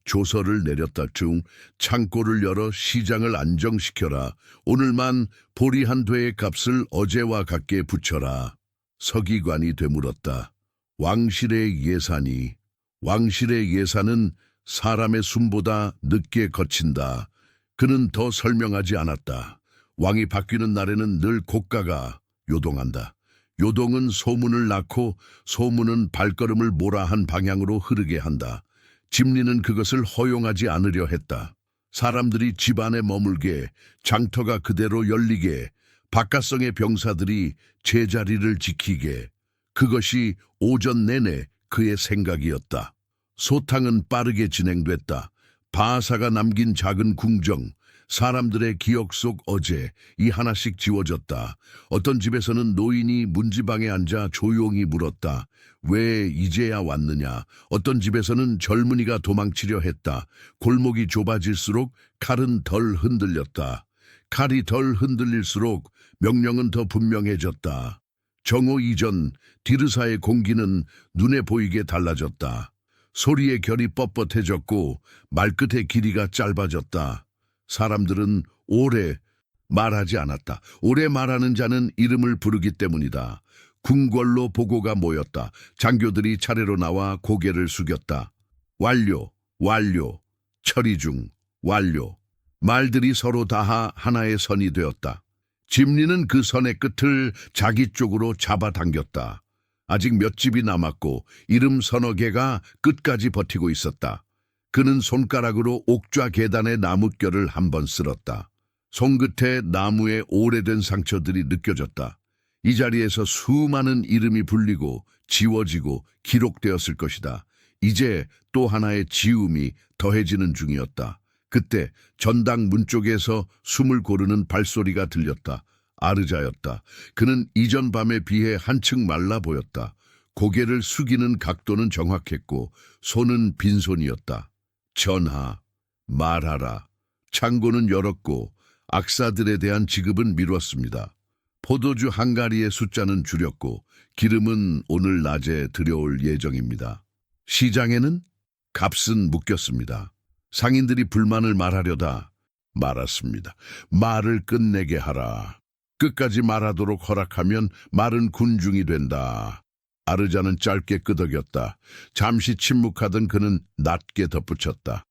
조서를 내렸다 중 창고를 열어 시장을 안정시켜라. 오늘만 보리 한 되의 값을 어제와 같게 붙여라. 서기관이 되물었다. 왕실의 예산은 사람의 숨보다 늦게 거친다. 그는 더 설명하지 않았다. 왕이 바뀌는 날에는 늘 고가가 요동한다. 요동은 소문을 낳고 소문은 발걸음을 몰아한 방향으로 흐르게 한다. 짐리는 그것을 허용하지 않으려 했다. 사람들이 집 안에 머물게, 장터가 그대로 열리게, 바깥성의 병사들이 제자리를 지키게. 그것이 오전 내내 그의 생각이었다. 소탕은 빠르게 진행됐다. 바하사가 남긴 작은 궁정, 사람들의 기억 속 어제 이 하나씩 지워졌다. 어떤 집에서는 노인이 문지방에 앉아 조용히 물었다. 왜 이제야 왔느냐? 어떤 집에서는 젊은이가 도망치려 했다. 골목이 좁아질수록 칼은 덜 흔들렸다. 칼이 덜 흔들릴수록 명령은 더 분명해졌다. 정오 이전 디르사의 공기는 눈에 보이게 달라졌다. 소리의 결이 뻣뻣해졌고 말끝의 길이가 짧아졌다. 사람들은 오래 말하지 않았다. 오래 말하는 자는 이름을 부르기 때문이다. 궁궐로 보고가 모였다. 장교들이 차례로 나와 고개를 숙였다. 완료, 완료, 처리 중, 완료. 말들이 서로 닿아 하나의 선이 되었다. 짐리는 그 선의 끝을 자기 쪽으로 잡아당겼다. 아직 몇 집이 남았고 이름 서너 개가 끝까지 버티고 있었다. 그는 손가락으로 옥좌 계단의 나뭇결을 한번 쓸었다. 손끝에 나무의 오래된 상처들이 느껴졌다. 이 자리에서 수많은 이름이 불리고 지워지고 기록되었을 것이다. 이제 또 하나의 지움이 더해지는 중이었다. 그때 전당 문 쪽에서 숨을 고르는 발소리가 들렸다. 아르자였다. 그는 이전 밤에 비해 한층 말라 보였다. 고개를 숙이는 각도는 정확했고 손은 빈손이었다. 전하, 말하라. 창고는 열었고 악사들에 대한 지급은 미뤘습니다. 포도주 한 가리의 숫자는 줄였고 기름은 오늘 낮에 들여올 예정입니다. 시장에는 값은 묶였습니다. 상인들이 불만을 말하려다 말았습니다. 말을 끝내게 하라. 끝까지 말하도록 허락하면 말은 군중이 된다. 아르자는 짧게 끄덕였다. 잠시 침묵하던 그는 낮게 덧붙였다.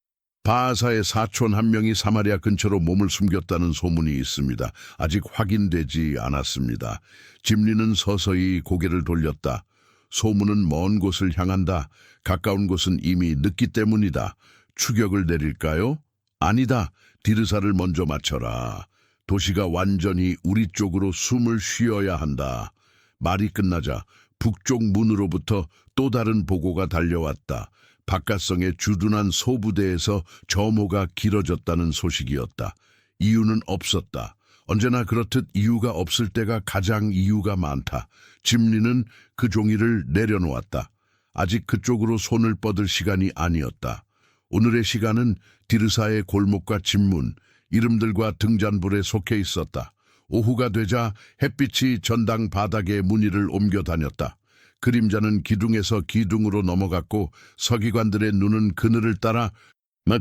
바하사의 사촌 한 명이 사마리아 근처로 몸을 숨겼다는 소문이 있습니다. 아직 확인되지 않았습니다. 짐리는 서서히 고개를 돌렸다. 소문은 먼 곳을 향한다. 가까운 곳은 이미 늦기 때문이다. 추격을 내릴까요? 아니다. 디르사를 먼저 맞춰라. 도시가 완전히 우리 쪽으로 숨을 쉬어야 한다. 말이 끝나자 북쪽 문으로부터 또 다른 보고가 달려왔다. 바깥성의 주둔한 소부대에서 점호가 길어졌다는 소식이었다. 이유는 없었다. 언제나 그렇듯 이유가 없을 때가 가장 이유가 많다. 짐리는 그 종이를 내려놓았다. 아직 그쪽으로 손을 뻗을 시간이 아니었다. 오늘의 시간은 디르사의 골목과 집문, 이름들과 등잔불에 속해 있었다. 오후가 되자 햇빛이 전당 바닥의 무늬를 옮겨 다녔다. 그림자는 기둥에서 기둥으로 넘어갔고 서기관들의 눈은 그늘을 따라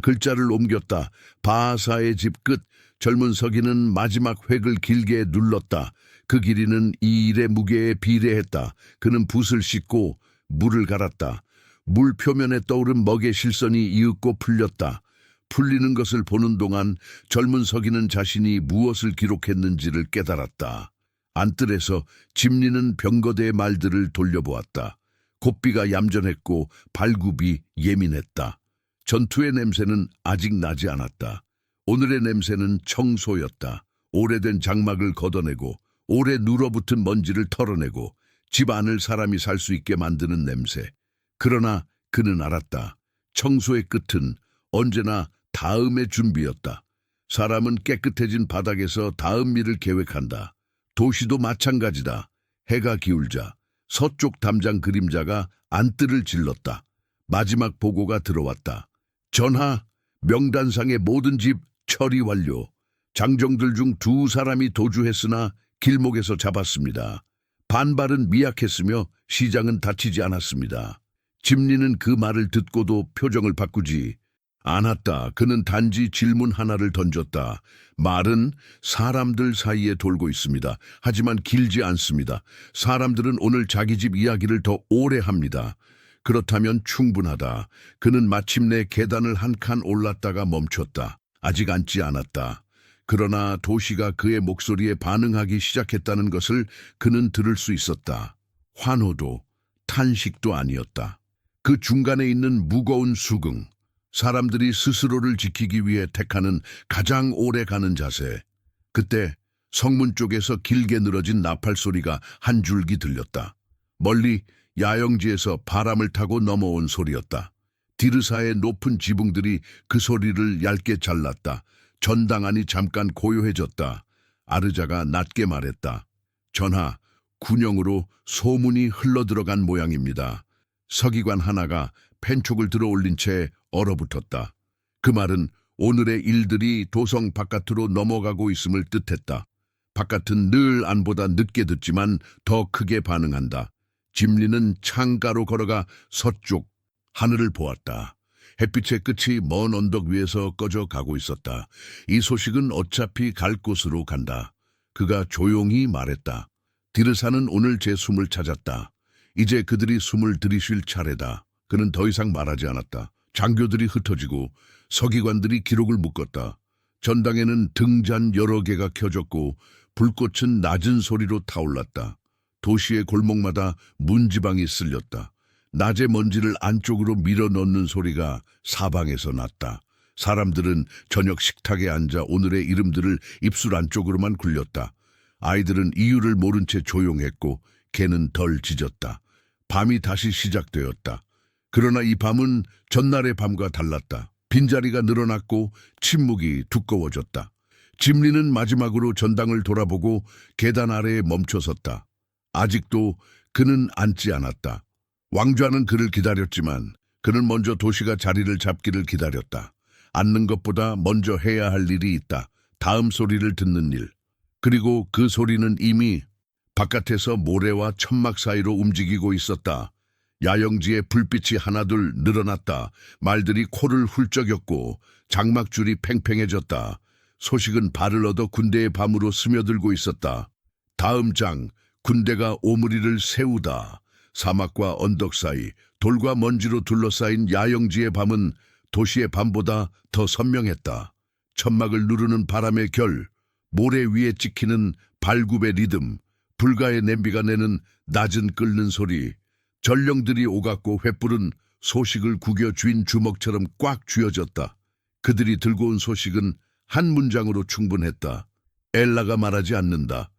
글자를 옮겼다. 바하사의 집 끝 젊은 서기는 마지막 획을 길게 눌렀다. 그 길이는 이 일의 무게에 비례했다. 그는 붓을 씻고 물을 갈았다. 물 표면에 떠오른 먹의 실선이 이윽고 풀렸다. 풀리는 것을 보는 동안 젊은 서기는 자신이 무엇을 기록했는지를 깨달았다. 안뜰에서 짐리는 병거대의 말들을 돌려보았다. 곱비가 얌전했고 발굽이 예민했다. 전투의 냄새는 아직 나지 않았다. 오늘의 냄새는 청소였다. 오래된 장막을 걷어내고 오래 눌어붙은 먼지를 털어내고 집 안을 사람이 살 수 있게 만드는 냄새. 그러나 그는 알았다. 청소의 끝은 언제나 다음의 준비였다. 사람은 깨끗해진 바닥에서 다음 일을 계획한다. 도시도 마찬가지다. 해가 기울자 서쪽 담장 그림자가 안뜰을 질렀다. 마지막 보고가 들어왔다. 전하, 명단상의 모든 집 처리 완료. 장정들 중 2사람이 도주했으나 길목에서 잡았습니다. 반발은 미약했으며 시장은 다치지 않았습니다. 짐리는 그 말을 듣고도 표정을 바꾸지 않았다. 그는 단지 질문 하나를 던졌다. 말은 사람들 사이에 돌고 있습니다. 하지만 길지 않습니다. 사람들은 오늘 자기 집 이야기를 더 오래 합니다. 그렇다면 충분하다. 그는 마침내 계단을 한 칸 올랐다가 멈췄다. 아직 앉지 않았다. 그러나 도시가 그의 목소리에 반응하기 시작했다는 것을 그는 들을 수 있었다. 환호도 탄식도 아니었다. 그 중간에 있는 무거운 수긍. 사람들이 스스로를 지키기 위해 택하는 가장 오래 가는 자세. 그때 성문 쪽에서 길게 늘어진 나팔 소리가 한 줄기 들렸다. 멀리 야영지에서 바람을 타고 넘어온 소리였다. 디르사의 높은 지붕들이 그 소리를 얇게 잘랐다. 전당 안이 잠깐 고요해졌다. 아르자가 낮게 말했다. 전하, 군영으로 소문이 흘러들어간 모양입니다. 서기관 하나가 펜촉을 들어 올린 채 얼어붙었다. 그 말은 오늘의 일들이 도성 바깥으로 넘어가고 있음을 뜻했다. 바깥은 늘 안보다 늦게 듣지만 더 크게 반응한다. 짐리는 창가로 걸어가 서쪽 하늘을 보았다. 햇빛의 끝이 먼 언덕 위에서 꺼져 가고 있었다. 이 소식은 어차피 갈 곳으로 간다. 그가 조용히 말했다. 디르사는 오늘 제 숨을 찾았다. 이제 그들이 숨을 들이쉴 차례다. 그는 더 이상 말하지 않았다. 장교들이 흩어지고 서기관들이 기록을 묶었다. 전당에는 등잔 여러 개가 켜졌고 불꽃은 낮은 소리로 타올랐다. 도시의 골목마다 문지방이 쓸렸다. 낮의 먼지를 안쪽으로 밀어넣는 소리가 사방에서 났다. 사람들은 저녁 식탁에 앉아 오늘의 이름들을 입술 안쪽으로만 굴렸다. 아이들은 이유를 모른 채 조용했고 개는 덜 짖었다. 밤이 다시 시작되었다. 그러나 이 밤은 전날의 밤과 달랐다. 빈자리가 늘어났고 침묵이 두꺼워졌다. 짐리는 마지막으로 전당을 돌아보고 계단 아래에 멈춰섰다. 아직도 그는 앉지 않았다. 왕좌는 그를 기다렸지만 그는 먼저 도시가 자리를 잡기를 기다렸다. 앉는 것보다 먼저 해야 할 일이 있다. 다음 소리를 듣는 일. 그리고 그 소리는 이미 바깥에서 모래와 천막 사이로 움직이고 있었다. 야영지에 불빛이 하나둘 늘어났다. 말들이 코를 훌쩍였고 장막줄이 팽팽해졌다. 소식은 발을 얻어 군대의 밤으로 스며들고 있었다. 다음 장, 군대가 오므리를 세우다. 사막과 언덕 사이, 돌과 먼지로 둘러싸인 야영지의 밤은 도시의 밤보다 더 선명했다. 천막을 누르는 바람의 결, 모래 위에 찍히는 발굽의 리듬, 불가의 냄비가 내는 낮은 끓는 소리, 전령들이 오갔고 횃불은 소식을 구겨 쥔 주먹처럼 꽉 쥐어졌다. 그들이 들고 온 소식은 한 문장으로 충분했다. 엘라가 말하지 않는다.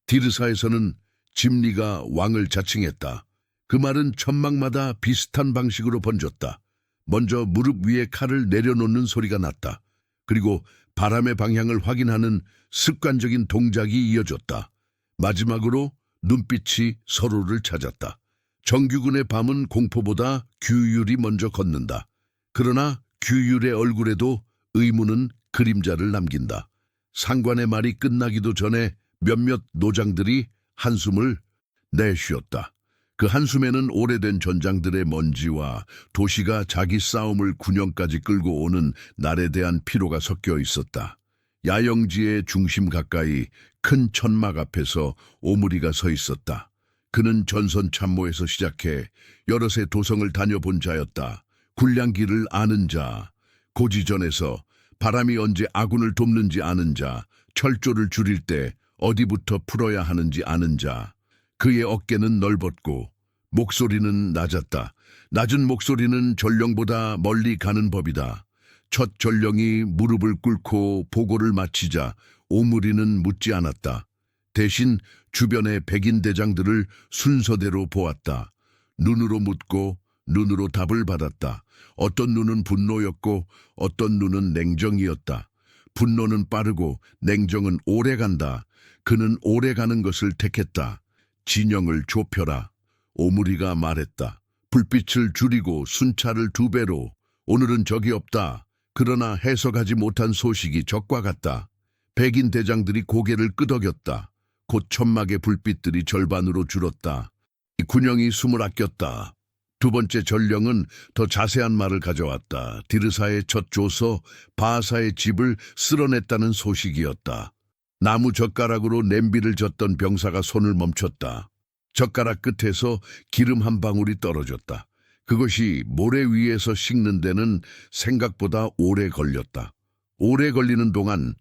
디르사에서는 짐리가 왕을 자칭했다. 그 말은 천막마다 비슷한 방식으로 번졌다. 먼저 무릎 위에 칼을 내려놓는 소리가 났다. 그리고 바람의 방향을 확인하는 습관적인 동작이 이어졌다. 마지막으로 눈빛이 서로를 찾았다. 정규군의 밤은 공포보다 규율이 먼저 걷는다. 그러나 규율의 얼굴에도 의무는 그림자를 남긴다. 상관의 말이 끝나기도 전에 몇몇 노장들이 한숨을 내쉬었다. 그 한숨에는 오래된 전장들의 먼지와 도시가 자기 싸움을 군영까지 끌고 오는 날에 대한 피로가 섞여 있었다. 야영지의 중심 가까이 큰 천막 앞에서 오므리가 서 있었다. 그는 전선 참모에서 시작해 여럿의 도성을 다녀본 자였다. 군량길을 아는 자, 고지전에서 바람이 언제 아군을 돕는지 아는 자, 철조를 줄일 때 어디부터 풀어야 하는지 아는 자. 그의 어깨는 넓었고 목소리는 낮았다. 낮은 목소리는 전령보다 멀리 가는 법이다. 첫 전령이 무릎을 꿇고 보고를 마치자 오므리는 묻지 않았다. 대신 주변의 백인 대장들을 순서대로 보았다. 눈으로 묻고 눈으로 답을 받았다. 어떤 눈은 분노였고 어떤 눈은 냉정이었다. 분노는 빠르고 냉정은 오래 간다. 그는 오래 가는 것을 택했다. 진영을 좁혀라. 오므리가 말했다. 불빛을 줄이고 순찰을 2배로. 오늘은 적이 없다. 그러나 해석하지 못한 소식이 적과 같다. 백인 대장들이 고개를 끄덕였다. 곧 천막의 불빛들이 절반으로 줄었다. 군영이 숨을 아꼈다. 2번째 전령은 더 자세한 말을 가져왔다. 디르사의 첫 조서, 바하사의 집을 쓸어냈다는 소식이었다. 나무 젓가락으로 냄비를 젓던 병사가 손을 멈췄다. 젓가락 끝에서 기름 한 방울이 떨어졌다. 그것이 모래 위에서 식는 데는 생각보다 오래 걸렸다. 오래 걸리는 동안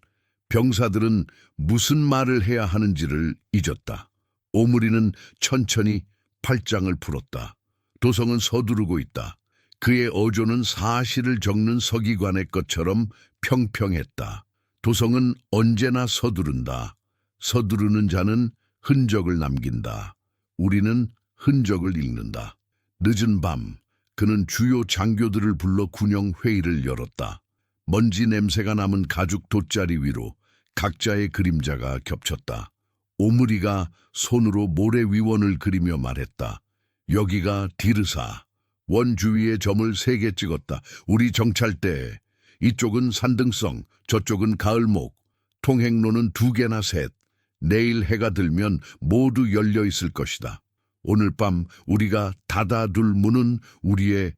병사들은 무슨 말을 해야 하는지를 잊었다. 오므리는 천천히 팔짱을 풀었다. 도성은 서두르고 있다. 그의 어조는 사실을 적는 서기관의 것처럼 평평했다. 도성은 언제나 서두른다. 서두르는 자는 흔적을 남긴다. 우리는 흔적을 읽는다. 늦은 밤, 그는 주요 장교들을 불러 군영 회의를 열었다. 먼지 냄새가 남은 가죽 돗자리 위로 각자의 그림자가 겹쳤다. 오므리가 손으로 모래 위원을 그리며 말했다. 여기가 디르사. 원 주위에 점을 3개 찍었다. 우리 정찰대. 이쪽은 산등성, 저쪽은 가을목. 통행로는 2개나 셋. 내일 해가 들면 모두 열려 있을 것이다. 오늘 밤 우리가 닫아둘 문은 우리의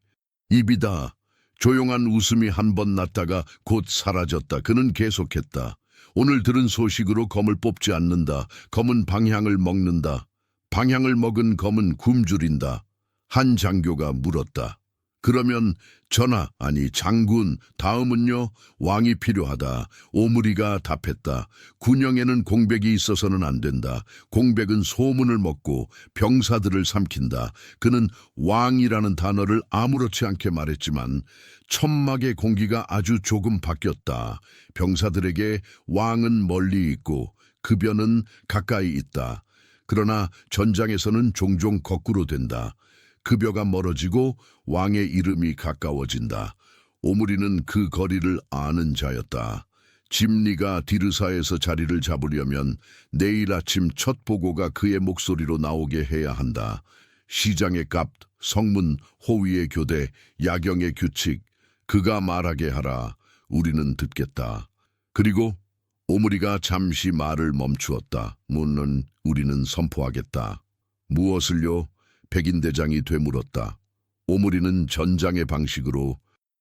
입이다. 조용한 웃음이 한 번 났다가 곧 사라졌다. 그는 계속했다. 오늘 들은 소식으로 검을 뽑지 않는다. 검은 방향을 먹는다. 방향을 먹은 검은 굶주린다. 한 장교가 물었다. 그러면 전하, 아니 장군, 다음은요? 왕이 필요하다. 오므리가 답했다. 군영에는 공백이 있어서는 안 된다. 공백은 소문을 먹고 병사들을 삼킨다. 그는 왕이라는 단어를 아무렇지 않게 말했지만 천막의 공기가 아주 조금 바뀌었다. 병사들에게 왕은 멀리 있고 급여는 가까이 있다. 그러나 전장에서는 종종 거꾸로 된다. 급여가 멀어지고 왕의 이름이 가까워진다. 오므리는 그 거리를 아는 자였다. 짐리가 디르사에서 자리를 잡으려면 내일 아침 첫 보고가 그의 목소리로 나오게 해야 한다. 시장의 값, 성문, 호위의 교대, 야경의 규칙, 그가 말하게 하라. 우리는 듣겠다. 그리고 오므리가 잠시 말을 멈추었다. 물론 우리는 선포하겠다. 무엇을요? 백인대장이 되물었다. 오므리는 전장의 방식으로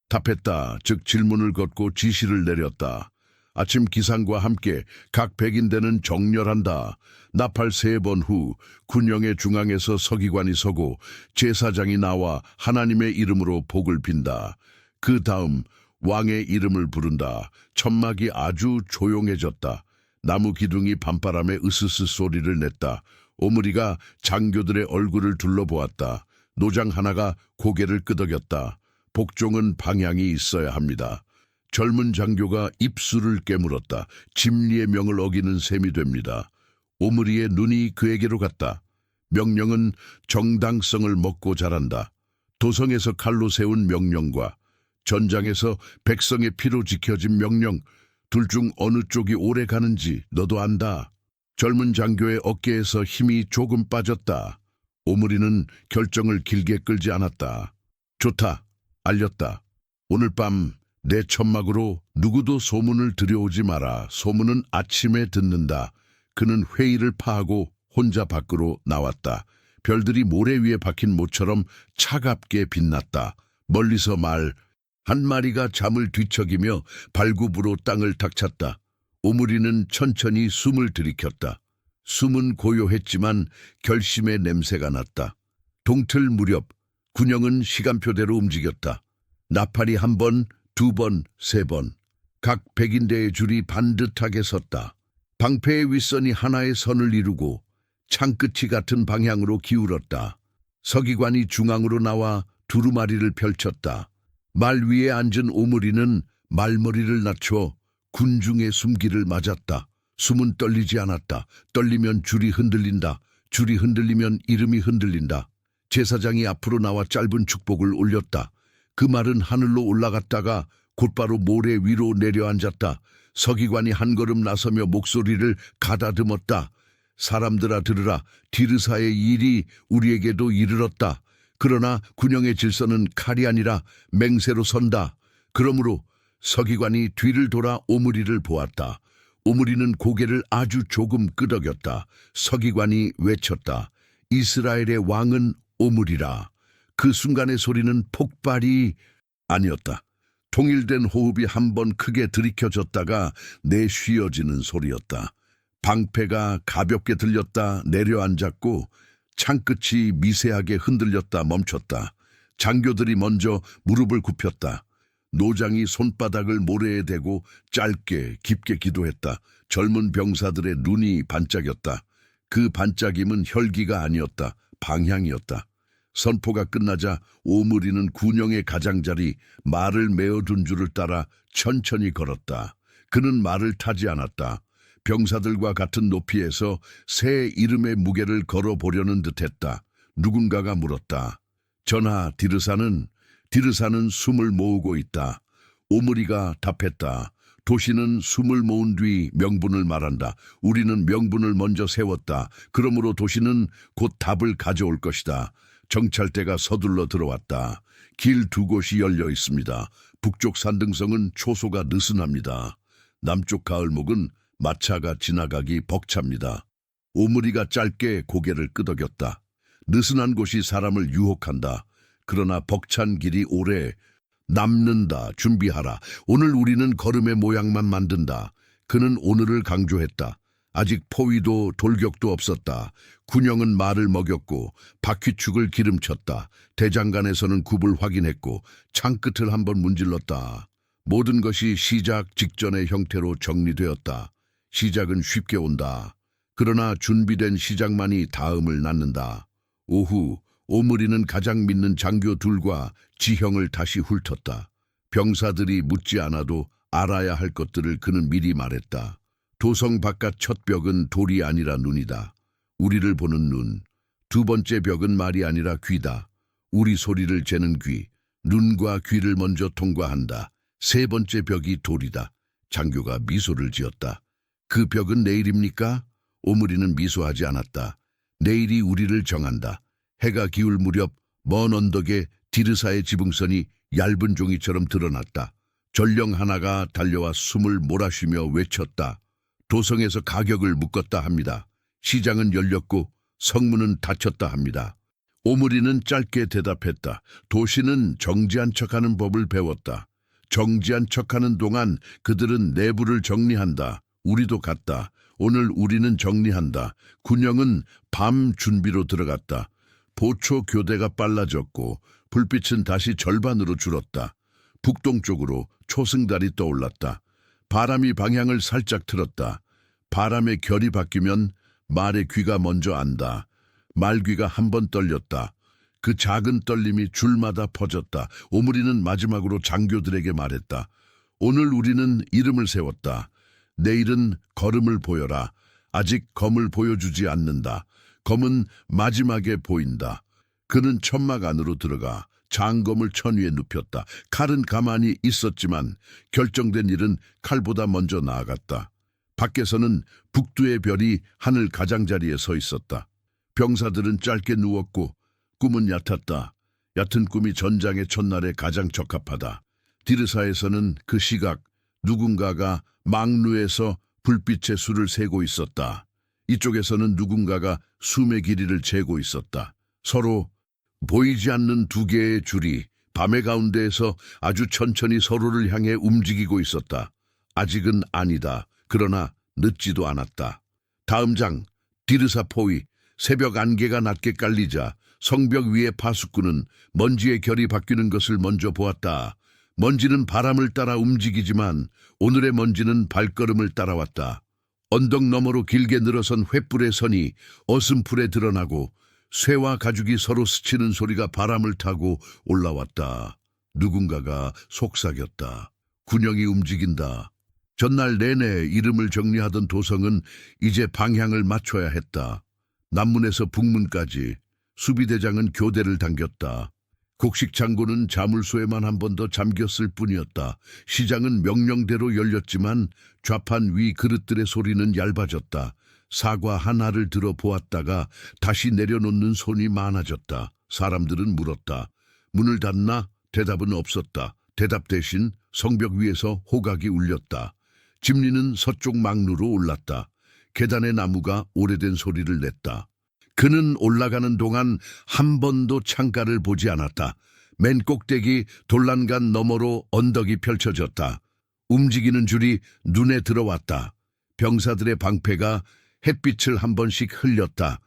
답했다. 즉 질문을 걷고 지시를 내렸다. 아침 기상과 함께 각 백인대는 정렬한다. 나팔 3번 후 군영의 중앙에서 서기관이 서고 제사장이 나와 하나님의 이름으로 복을 빈다. 그 다음 왕의 이름을 부른다. 천막이 아주 조용해졌다. 나무 기둥이 밤바람에 으스스 소리를 냈다. 오므리가 장교들의 얼굴을 둘러보았다. 노장 하나가 고개를 끄덕였다. 복종은 방향이 있어야 합니다. 젊은 장교가 입술을 깨물었다. 짐리의 명을 어기는 셈이 됩니다. 오므리의 눈이 그에게로 갔다. 명령은 정당성을 먹고 자란다. 도성에서 칼로 세운 명령과 전장에서 백성의 피로 지켜진 명령, 둘 중 어느 쪽이 오래 가는지 너도 안다. 젊은 장교의 어깨에서 힘이 조금 빠졌다. 오므리는 결정을 길게 끌지 않았다. 좋다. 알렸다. 오늘 밤 내 천막으로 누구도 소문을 들여오지 마라. 소문은 아침에 듣는다. 그는 회의를 파하고 혼자 밖으로 나왔다. 별들이 모래 위에 박힌 모처럼 차갑게 빛났다. 멀리서 말 한 마리가 잠을 뒤척이며 발굽으로 땅을 탁 찼다. 오므리는 천천히 숨을 들이켰다. 숨은 고요했지만 결심의 냄새가 났다. 동틀 무렵 군영은 시간표대로 움직였다. 나팔이 1번, 2번, 3번. 각 백인대의 줄이 반듯하게 섰다. 방패의 윗선이 하나의 선을 이루고 창끝이 같은 방향으로 기울었다. 서기관이 중앙으로 나와 두루마리를 펼쳤다. 말 위에 앉은 오므리는 말머리를 낮춰 군중의 숨기를 맞았다. 숨은 떨리지 않았다. 떨리면 줄이 흔들린다. 줄이 흔들리면 이름이 흔들린다. 제사장이 앞으로 나와 짧은 축복을 올렸다. 그 말은 하늘로 올라갔다가 곧바로 모래 위로 내려앉았다. 서기관이 한 걸음 나서며 목소리를 가다듬었다. 사람들아 들으라. 디르사의 일이 우리에게도 이르렀다. 그러나 군영의 질서는 칼이 아니라 맹세로 선다. 그러므로 서기관이 뒤를 돌아 오므리를 보았다. 오므리는 고개를 아주 조금 끄덕였다. 서기관이 외쳤다. 이스라엘의 왕은 오므리라. 그 순간의 소리는 폭발이 아니었다. 통일된 호흡이 1번 크게 들이켜졌다가 내쉬어지는 소리였다. 방패가 가볍게 들렸다 내려앉았고 창끝이 미세하게 흔들렸다 멈췄다. 장교들이 먼저 무릎을 굽혔다. 노장이 손바닥을 모래에 대고 짧게 깊게 기도했다. 젊은 병사들의 눈이 반짝였다. 그 반짝임은 혈기가 아니었다. 방향이었다. 선포가 끝나자 오므리는 군영의 가장자리 말을 메어둔 줄을 따라 천천히 걸었다. 그는 말을 타지 않았다. 병사들과 같은 높이에서 새 이름의 무게를 걸어보려는 듯했다. 누군가가 물었다. 전하, 디르사는 숨을 모으고 있다. 오므리가 답했다. 도시는 숨을 모은 뒤 명분을 말한다. 우리는 명분을 먼저 세웠다. 그러므로 도시는 곧 답을 가져올 것이다. 정찰대가 서둘러 들어왔다. 길 2곳이 열려 있습니다. 북쪽 산등성은 초소가 느슨합니다. 남쪽 가을목은 마차가 지나가기 벅찹니다. 오므리가 짧게 고개를 끄덕였다. 느슨한 곳이 사람을 유혹한다. 그러나 벅찬 길이 오래 남는다. 준비하라. 오늘 우리는 걸음의 모양만 만든다. 그는 오늘을 강조했다. 아직 포위도 돌격도 없었다. 군영은 말을 먹였고 바퀴축을 기름쳤다. 대장간에서는 굽을 확인했고 창끝을 한번 문질렀다. 모든 것이 시작 직전의 형태로 정리되었다. 시작은 쉽게 온다. 그러나 준비된 시작만이 다음을 낳는다. 오후 오므리는 가장 믿는 장교 둘과 지형을 다시 훑었다. 병사들이 묻지 않아도 알아야 할 것들을 그는 미리 말했다. 도성 바깥 첫 벽은 돌이 아니라 눈이다. 우리를 보는 눈. 두 번째 벽은 말이 아니라 귀다. 우리 소리를 재는 귀. 눈과 귀를 먼저 통과한다. 세 번째 벽이 돌이다. 장교가 미소를 지었다. 그 벽은 내일입니까? 오므리는 미소하지 않았다. 내일이 우리를 정한다. 해가 기울 무렵 먼 언덕에 디르사의 지붕선이 얇은 종이처럼 드러났다. 전령 하나가 달려와 숨을 몰아쉬며 외쳤다. 도성에서 가격을 묶었다 합니다. 시장은 열렸고 성문은 닫혔다 합니다. 오므리는 짧게 대답했다. 도시는 정지한 척하는 법을 배웠다. 정지한 척하는 동안 그들은 내부를 정리한다. 우리도 갔다. 오늘 우리는 정리한다. 군영은 밤 준비로 들어갔다. 보초 교대가 빨라졌고 불빛은 다시 절반으로 줄었다. 북동쪽으로 초승달이 떠올랐다. 바람이 방향을 살짝 틀었다. 바람의 결이 바뀌면 말의 귀가 먼저 안다. 말귀가 한 번 떨렸다. 그 작은 떨림이 줄마다 퍼졌다. 오므리는 마지막으로 장교들에게 말했다. 오늘 우리는 이름을 세웠다. 내일은 걸음을 보여라. 아직 검을 보여주지 않는다. 검은 마지막에 보인다. 그는 천막 안으로 들어가 장검을 천 위에 눕혔다. 칼은 가만히 있었지만 결정된 일은 칼보다 먼저 나아갔다. 밖에서는 북두의 별이 하늘 가장자리에 서 있었다. 병사들은 짧게 누웠고 꿈은 얕았다. 얕은 꿈이 전장의 첫날에 가장 적합하다. 디르사에서는 그 시각 누군가가 망루에서 불빛의 수를 세고 있었다. 이쪽에서는 누군가가 숨의 길이를 재고 있었다. 서로 보이지 않는 두 개의 줄이 밤의 가운데에서 아주 천천히 서로를 향해 움직이고 있었다. 아직은 아니다. 그러나 늦지도 않았다. 다음 장, 디르사 포위. 새벽 안개가 낮게 깔리자 성벽 위의 파수꾼은 먼지의 결이 바뀌는 것을 먼저 보았다. 먼지는 바람을 따라 움직이지만 오늘의 먼지는 발걸음을 따라왔다. 언덕 너머로 길게 늘어선 횃불의 선이 어슴풀에 드러나고 쇠와 가죽이 서로 스치는 소리가 바람을 타고 올라왔다. 누군가가 속삭였다. 군영이 움직인다. 전날 내내 이름을 정리하던 도성은 이제 방향을 맞춰야 했다. 남문에서 북문까지 수비대장은 교대를 당겼다. 곡식 창고는 자물쇠만 한 번 더 잠겼을 뿐이었다. 시장은 명령대로 열렸지만 좌판 위 그릇들의 소리는 얇아졌다. 사과 하나를 들어 보았다가 다시 내려놓는 손이 많아졌다. 사람들은 물었다. 문을 닫나? 대답은 없었다. 대답 대신 성벽 위에서 호각이 울렸다. 집리는 서쪽 망루로 올랐다. 계단의 나무가 오래된 소리를 냈다. 그는 올라가는 동안 한 번도 창가를 보지 않았다. 맨 꼭대기 돌란간 너머로 언덕이 펼쳐졌다. 움직이는 줄이 눈에 들어왔다. 병사들의 방패가 햇빛을 한 번씩 흘렸다.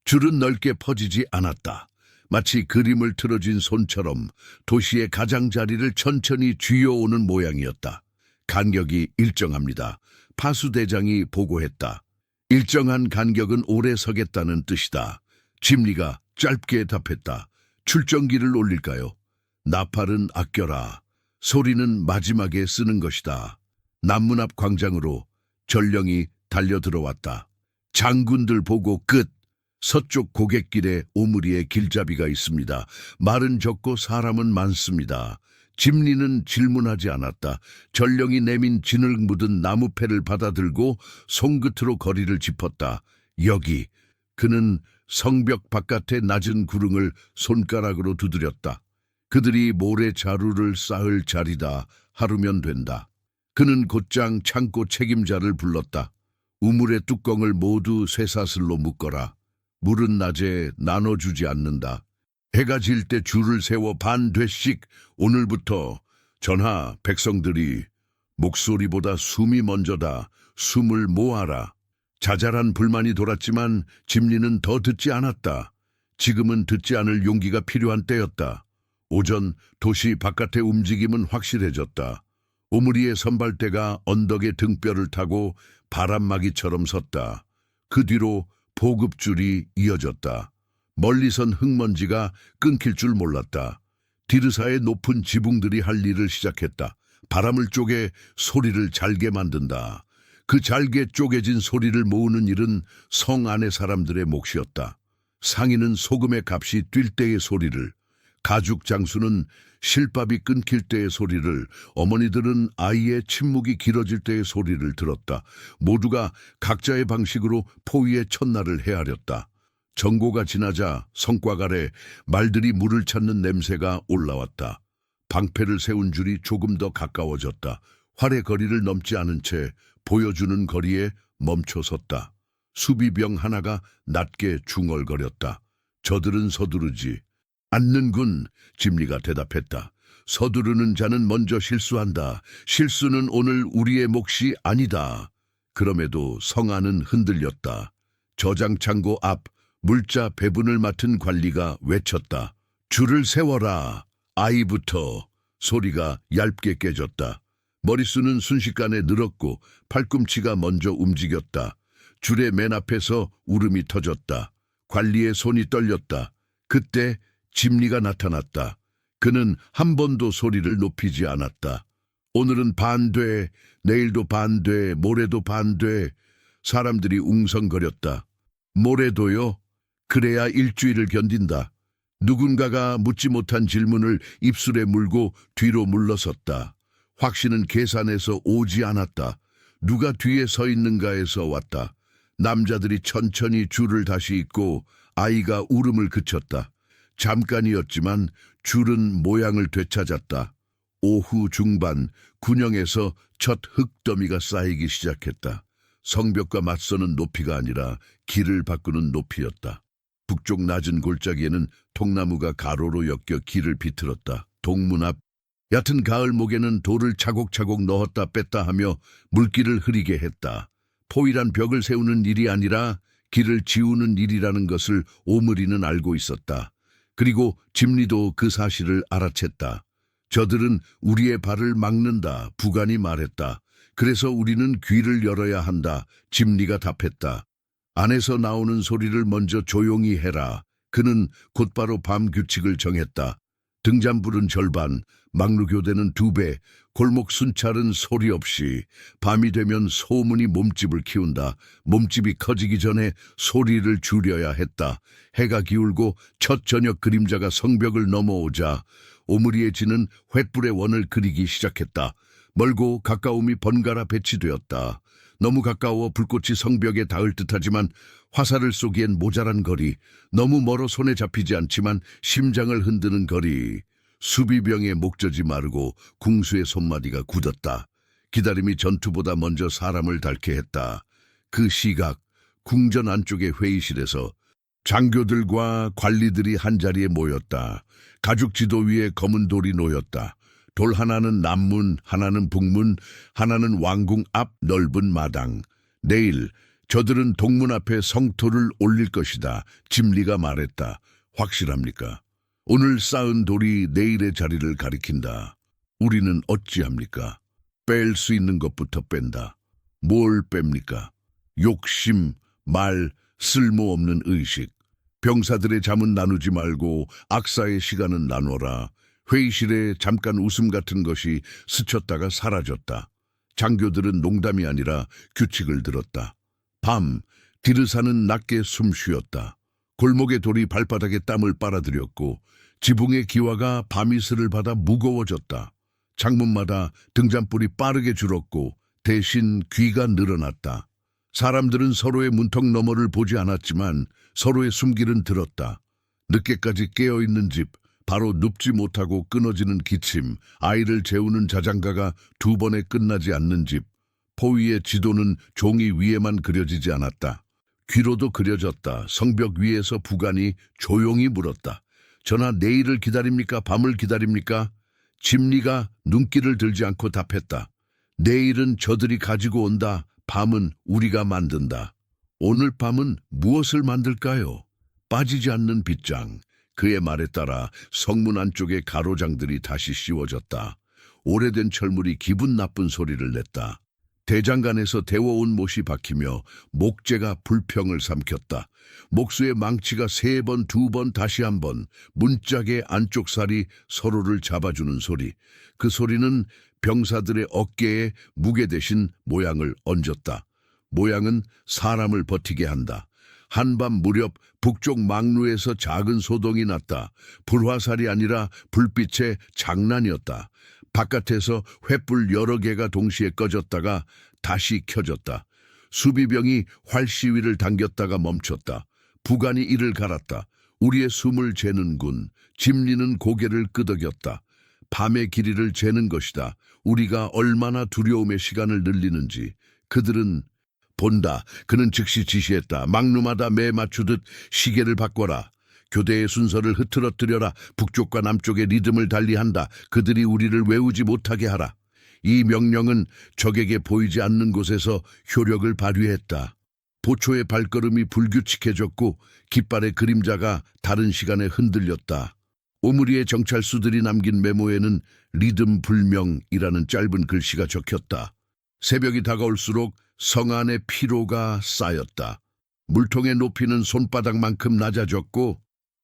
줄은 넓게 퍼지지 않았다. 마치 그림을 틀어진 손처럼 도시의 가장자리를 천천히 쥐어오는 모양이었다. 간격이 일정합니다. 파수대장이 보고했다. 일정한 간격은 오래 서겠다는 뜻이다. 집리가 짧게 답했다. 출정기를 올릴까요? 나팔은 아껴라. 소리는 마지막에 쓰는 것이다. 남문 앞 광장으로 전령이 달려들어왔다. 장군들 보고 끝. 서쪽 고갯길에 오므리에 길잡이가 있습니다. 말은 적고 사람은 많습니다. 집리는 질문하지 않았다. 전령이 내민 진을 묻은 나무패를 받아들고 손끝으로 거리를 짚었다. 여기. 그는 성벽 바깥의 낮은 구릉을 손가락으로 두드렸다. 그들이 모래자루를 쌓을 자리다. 하루면 된다. 그는 곧장 창고 책임자를 불렀다. 우물의 뚜껑을 모두 쇠사슬로 묶어라. 물은 낮에 나눠주지 않는다. 해가 질 때 줄을 세워 반되씩 오늘부터 전하 백성들이 목소리보다 숨이 먼저다. 숨을 모아라. 자잘한 불만이 돌았지만 집리는 더 듣지 않았다. 지금은 듣지 않을 용기가 필요한 때였다. 오전 도시 바깥의 움직임은 확실해졌다. 오므리의 선발대가 언덕의 등뼈를 타고 바람막이처럼 섰다. 그 뒤로 보급줄이 이어졌다. 멀리선 흙먼지가 끊길 줄 몰랐다. 디르사의 높은 지붕들이 할 일을 시작했다. 바람을 쪼개 소리를 잘게 만든다. 그 잘게 쪼개진 소리를 모으는 일은 성 안의 사람들의 몫이었다. 상인은 소금의 값이 뛸 때의 소리를, 가죽 장수는 실밥이 끊길 때의 소리를, 어머니들은 아이의 침묵이 길어질 때의 소리를 들었다. 모두가 각자의 방식으로 포위의 첫날을 헤아렸다. 정고가 지나자 성곽 아래 말들이 물을 찾는 냄새가 올라왔다. 방패를 세운 줄이 조금 더 가까워졌다. 활의 거리를 넘지 않은 채 보여주는 거리에 멈춰섰다. 수비병 하나가 낮게 중얼거렸다. 저들은 서두르지 않는군. 집리가 대답했다. 서두르는 자는 먼저 실수한다. 실수는 오늘 우리의 몫이 아니다. 그럼에도 성안은 흔들렸다. 저장창고 앞 물자 배분을 맡은 관리가 외쳤다. 줄을 세워라. 아이부터. 소리가 얇게 깨졌다. 머릿수는 순식간에 늘었고 팔꿈치가 먼저 움직였다. 줄의 맨 앞에서 울음이 터졌다. 관리의 손이 떨렸다. 그때 집리가 나타났다. 그는 한 번도 소리를 높이지 않았다. 오늘은 반돼, 내일도 반돼, 모레도 반돼. 사람들이 웅성거렸다. 모레도요? 그래야 일주일을 견딘다. 누군가가 묻지 못한 질문을 입술에 물고 뒤로 물러섰다. 확신은 계산에서 오지 않았다. 누가 뒤에 서 있는가에서 왔다. 남자들이 천천히 줄을 다시 잇고 아이가 울음을 그쳤다. 잠깐이었지만 줄은 모양을 되찾았다. 오후 중반 군영에서 첫 흙더미가 쌓이기 시작했다. 성벽과 맞서는 높이가 아니라 길을 바꾸는 높이였다. 북쪽 낮은 골짜기에는 통나무가 가로로 엮여 길을 비틀었다. 동문 앞 얕은 가을 목에는 돌을 차곡차곡 넣었다 뺐다 하며 물길을 흐리게 했다. 포위란 벽을 세우는 일이 아니라 길을 지우는 일이라는 것을 오므리는 알고 있었다. 그리고 집리도 그 사실을 알아챘다. 저들은 우리의 발을 막는다. 부관이 말했다. 그래서 우리는 귀를 열어야 한다. 집리가 답했다. 안에서 나오는 소리를 먼저 조용히 해라. 그는 곧바로 밤 규칙을 정했다. 등잔불은 절반, 막루교대는 2배, 골목 순찰은 소리 없이. 밤이 되면 소문이 몸집을 키운다. 몸집이 커지기 전에 소리를 줄여야 했다. 해가 기울고 첫 저녁 그림자가 성벽을 넘어오자 오므리에 지는 횃불의 원을 그리기 시작했다. 멀고 가까움이 번갈아 배치되었다. 너무 가까워 불꽃이 성벽에 닿을 듯하지만 화살을 쏘기엔 모자란 거리, 너무 멀어 손에 잡히지 않지만 심장을 흔드는 거리. 수비병의 목젖이 마르고 궁수의 손마디가 굳었다. 기다림이 전투보다 먼저 사람을 닳게 했다. 그 시각, 궁전 안쪽의 회의실에서 장교들과 관리들이 한자리에 모였다. 가죽 지도 위에 검은 돌이 놓였다. 돌 하나는 남문, 하나는 북문, 하나는 왕궁 앞 넓은 마당. 내일 저들은 동문 앞에 성토를 올릴 것이다. 집리가 말했다. 확실합니까? 오늘 쌓은 돌이 내일의 자리를 가리킨다. 우리는 어찌합니까? 뺄 수 있는 것부터 뺀다. 뭘 뺍니까? 욕심, 말, 쓸모없는 의식. 병사들의 잠은 나누지 말고 악사의 시간은 나눠라. 회의실에 잠깐 웃음 같은 것이 스쳤다가 사라졌다. 장교들은 농담이 아니라 규칙을 들었다. 밤, 디르사는 낮게 숨 쉬었다. 골목의 돌이 발바닥에 땀을 빨아들였고 지붕의 기와가 밤이슬을 받아 무거워졌다. 창문마다 등잔불이 빠르게 줄었고 대신 귀가 늘어났다. 사람들은 서로의 문턱 너머를 보지 않았지만 서로의 숨길은 들었다. 늦게까지 깨어있는 집, 바로 눕지 못하고 끊어지는 기침, 아이를 재우는 자장가가 2번에 끝나지 않는 집. 포위의 지도는 종이 위에만 그려지지 않았다. 귀로도 그려졌다. 성벽 위에서 부관이 조용히 물었다. 전하, 내일을 기다립니까? 밤을 기다립니까? 집리가 눈길을 들지 않고 답했다. 내일은 저들이 가지고 온다. 밤은 우리가 만든다. 오늘 밤은 무엇을 만들까요? 빠지지 않는 빗장. 그의 말에 따라 성문 안쪽의 가로장들이 다시 씌워졌다. 오래된 철물이 기분 나쁜 소리를 냈다. 대장간에서 데워온 못이 박히며 목재가 불평을 삼켰다. 목수의 망치가 3번, 2번, 다시 한 번 문짝의 안쪽 살이 서로를 잡아주는 소리. 그 소리는 병사들의 어깨에 무게 대신 모양을 얹었다. 모양은 사람을 버티게 한다. 한밤 무렵 북쪽 망루에서 작은 소동이 났다. 불화살이 아니라 불빛의 장난이었다. 바깥에서 횃불 여러 개가 동시에 꺼졌다가 다시 켜졌다. 수비병이 활시위를 당겼다가 멈췄다. 부관이 이를 갈았다. 우리의 숨을 재는군. 집리는 고개를 끄덕였다. 밤의 길이를 재는 것이다. 우리가 얼마나 두려움의 시간을 늘리는지. 그들은 본다. 그는 즉시 지시했다. 망루마다 매 맞추듯 시계를 바꿔라. 교대의 순서를 흐트러뜨려라. 북쪽과 남쪽의 리듬을 달리한다. 그들이 우리를 외우지 못하게 하라. 이 명령은 적에게 보이지 않는 곳에서 효력을 발휘했다. 보초의 발걸음이 불규칙해졌고 깃발의 그림자가 다른 시간에 흔들렸다. 오므리의 정찰수들이 남긴 메모에는 리듬 불명이라는 짧은 글씨가 적혔다. 새벽이 다가올수록 성 안의 피로가 쌓였다. 물통의 높이는 손바닥만큼 낮아졌고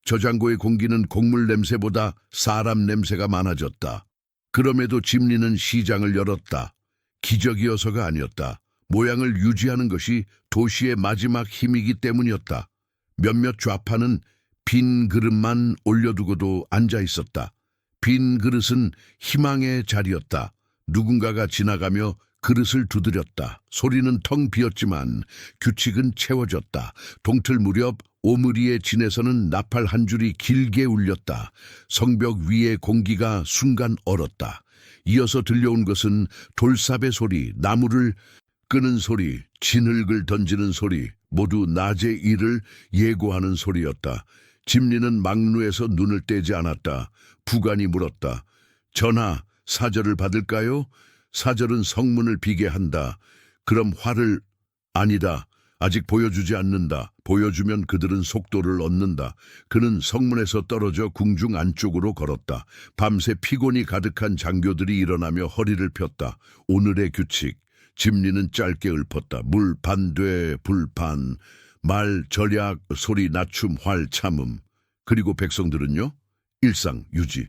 저장고의 공기는 곡물 냄새보다 사람 냄새가 많아졌다. 그럼에도 집리는 시장을 열었다. 기적이어서가 아니었다. 모양을 유지하는 것이 도시의 마지막 힘이기 때문이었다. 몇몇 좌파는 빈 그릇만 올려두고도 앉아 있었다. 빈 그릇은 희망의 자리였다. 누군가가 지나가며 그릇을 두드렸다. 소리는 텅 비었지만 규칙은 채워졌다. 동틀 무렵 오므리의 진에서는 나팔 한 줄이 길게 울렸다. 성벽 위의 공기가 순간 얼었다. 이어서 들려온 것은 돌삽의 소리, 나무를 끄는 소리, 진흙을 던지는 소리, 모두 낮의 일을 예고하는 소리였다. 집리는 망루에서 눈을 떼지 않았다. 부관이 물었다. 전하, 사절을 받을까요? 사절은 성문을 비게 한다. 그럼 화를 아니다. 아직 보여주지 않는다. 보여주면 그들은 속도를 얻는다. 그는 성문에서 떨어져 궁중 안쪽으로 걸었다. 밤새 피곤이 가득한 장교들이 일어나며 허리를 폈다. 오늘의 규칙. 집리는 짧게 읊었다. 물 반돼 불판. 말 절약 소리 낮춤 활 참음. 그리고 백성들은요? 일상 유지.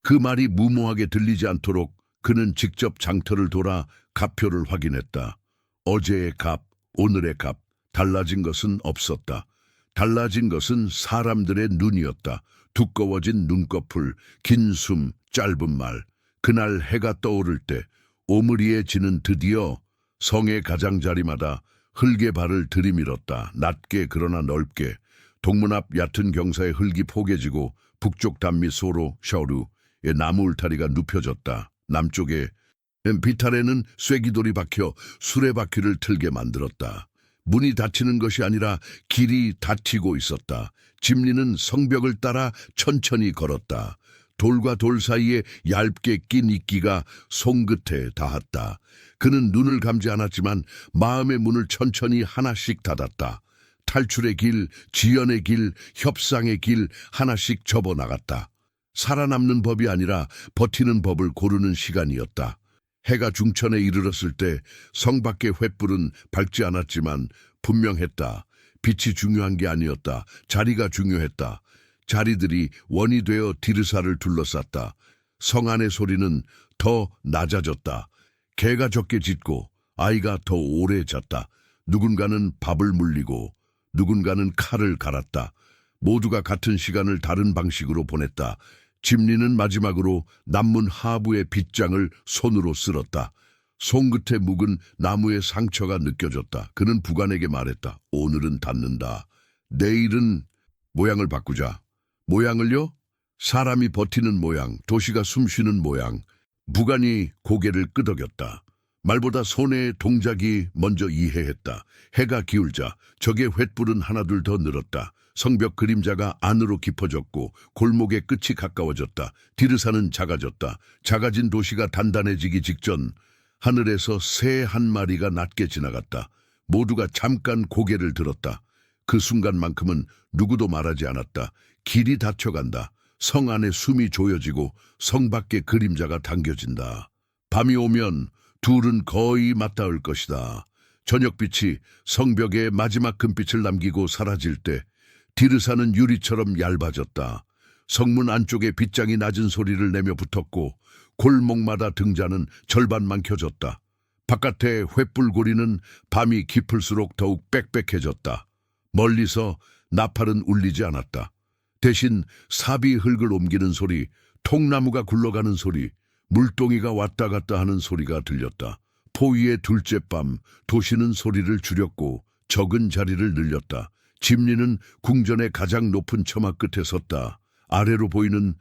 그 말이 무모하게 들리지 않도록 그는 직접 장터를 돌아 값표를 확인했다. 어제의 값, 오늘의 값. 달라진 것은 없었다. 달라진 것은 사람들의 눈이었다. 두꺼워진 눈꺼풀, 긴 숨, 짧은 말. 그날 해가 떠오를 때 오므리의 진은 드디어 성의 가장자리마다 흙의 발을 들이밀었다. 낮게 그러나 넓게. 동문 앞 얕은 경사의 흙이 포개지고 북쪽 단미 소로 샤오루의 나무 울타리가 눕혀졌다. 남쪽에 비탈에는 쐐기돌이 박혀 수레바퀴를 틀게 만들었다. 문이 닫히는 것이 아니라 길이 닫히고 있었다. 집리는 성벽을 따라 천천히 걸었다. 돌과 돌 사이에 얇게 낀 이끼가 손끝에 닿았다. 그는 눈을 감지 않았지만 마음의 문을 천천히 하나씩 닫았다. 탈출의 길, 지연의 길, 협상의 길 하나씩 접어나갔다. 살아남는 법이 아니라 버티는 법을 고르는 시간이었다. 해가 중천에 이르렀을 때 성 밖의 횃불은 밝지 않았지만 분명했다. 빛이 중요한 게 아니었다. 자리가 중요했다. 자리들이 원이 되어 디르사를 둘러쌌다. 성 안의 소리는 더 낮아졌다. 개가 적게 짖고 아이가 더 오래 잤다. 누군가는 밥을 물리고 누군가는 칼을 갈았다. 모두가 같은 시간을 다른 방식으로 보냈다. 집리는 마지막으로 남문 하부의 빗장을 손으로 쓸었다. 손끝에 묵은 나무의 상처가 느껴졌다. 그는 부관에게 말했다. 오늘은 닫는다. 내일은 모양을 바꾸자. 모양을요? 사람이 버티는 모양, 도시가 숨쉬는 모양. 부관이 고개를 끄덕였다. 말보다 손의 동작이 먼저 이해했다. 해가 기울자 적의 횃불은 하나둘 더 늘었다. 성벽 그림자가 안으로 깊어졌고 골목의 끝이 가까워졌다. 디르사는 작아졌다. 작아진 도시가 단단해지기 직전 하늘에서 새 한 마리가 낮게 지나갔다. 모두가 잠깐 고개를 들었다. 그 순간만큼은 누구도 말하지 않았다. 길이 닫혀간다. 성 안에 숨이 조여지고 성 밖에 그림자가 당겨진다. 밤이 오면 둘은 거의 맞닿을 것이다. 저녁빛이 성벽에 마지막 금빛을 남기고 사라질 때 디르사는 유리처럼 얇아졌다. 성문 안쪽에 빗장이 낮은 소리를 내며 붙었고 골목마다 등잔은 절반만 켜졌다. 바깥의 횃불고리는 밤이 깊을수록 더욱 빽빽해졌다. 멀리서 나팔은 울리지 않았다. 대신 사비 흙을 옮기는 소리, 통나무가 굴러가는 소리, 물동이가 왔다 갔다 하는 소리가 들렸다. 포위의 둘째 밤, 도시는 소리를 줄였고 적은 자리를 늘렸다. 집리는 궁전의 가장 높은 처마 끝에 섰다. 아래로 보이는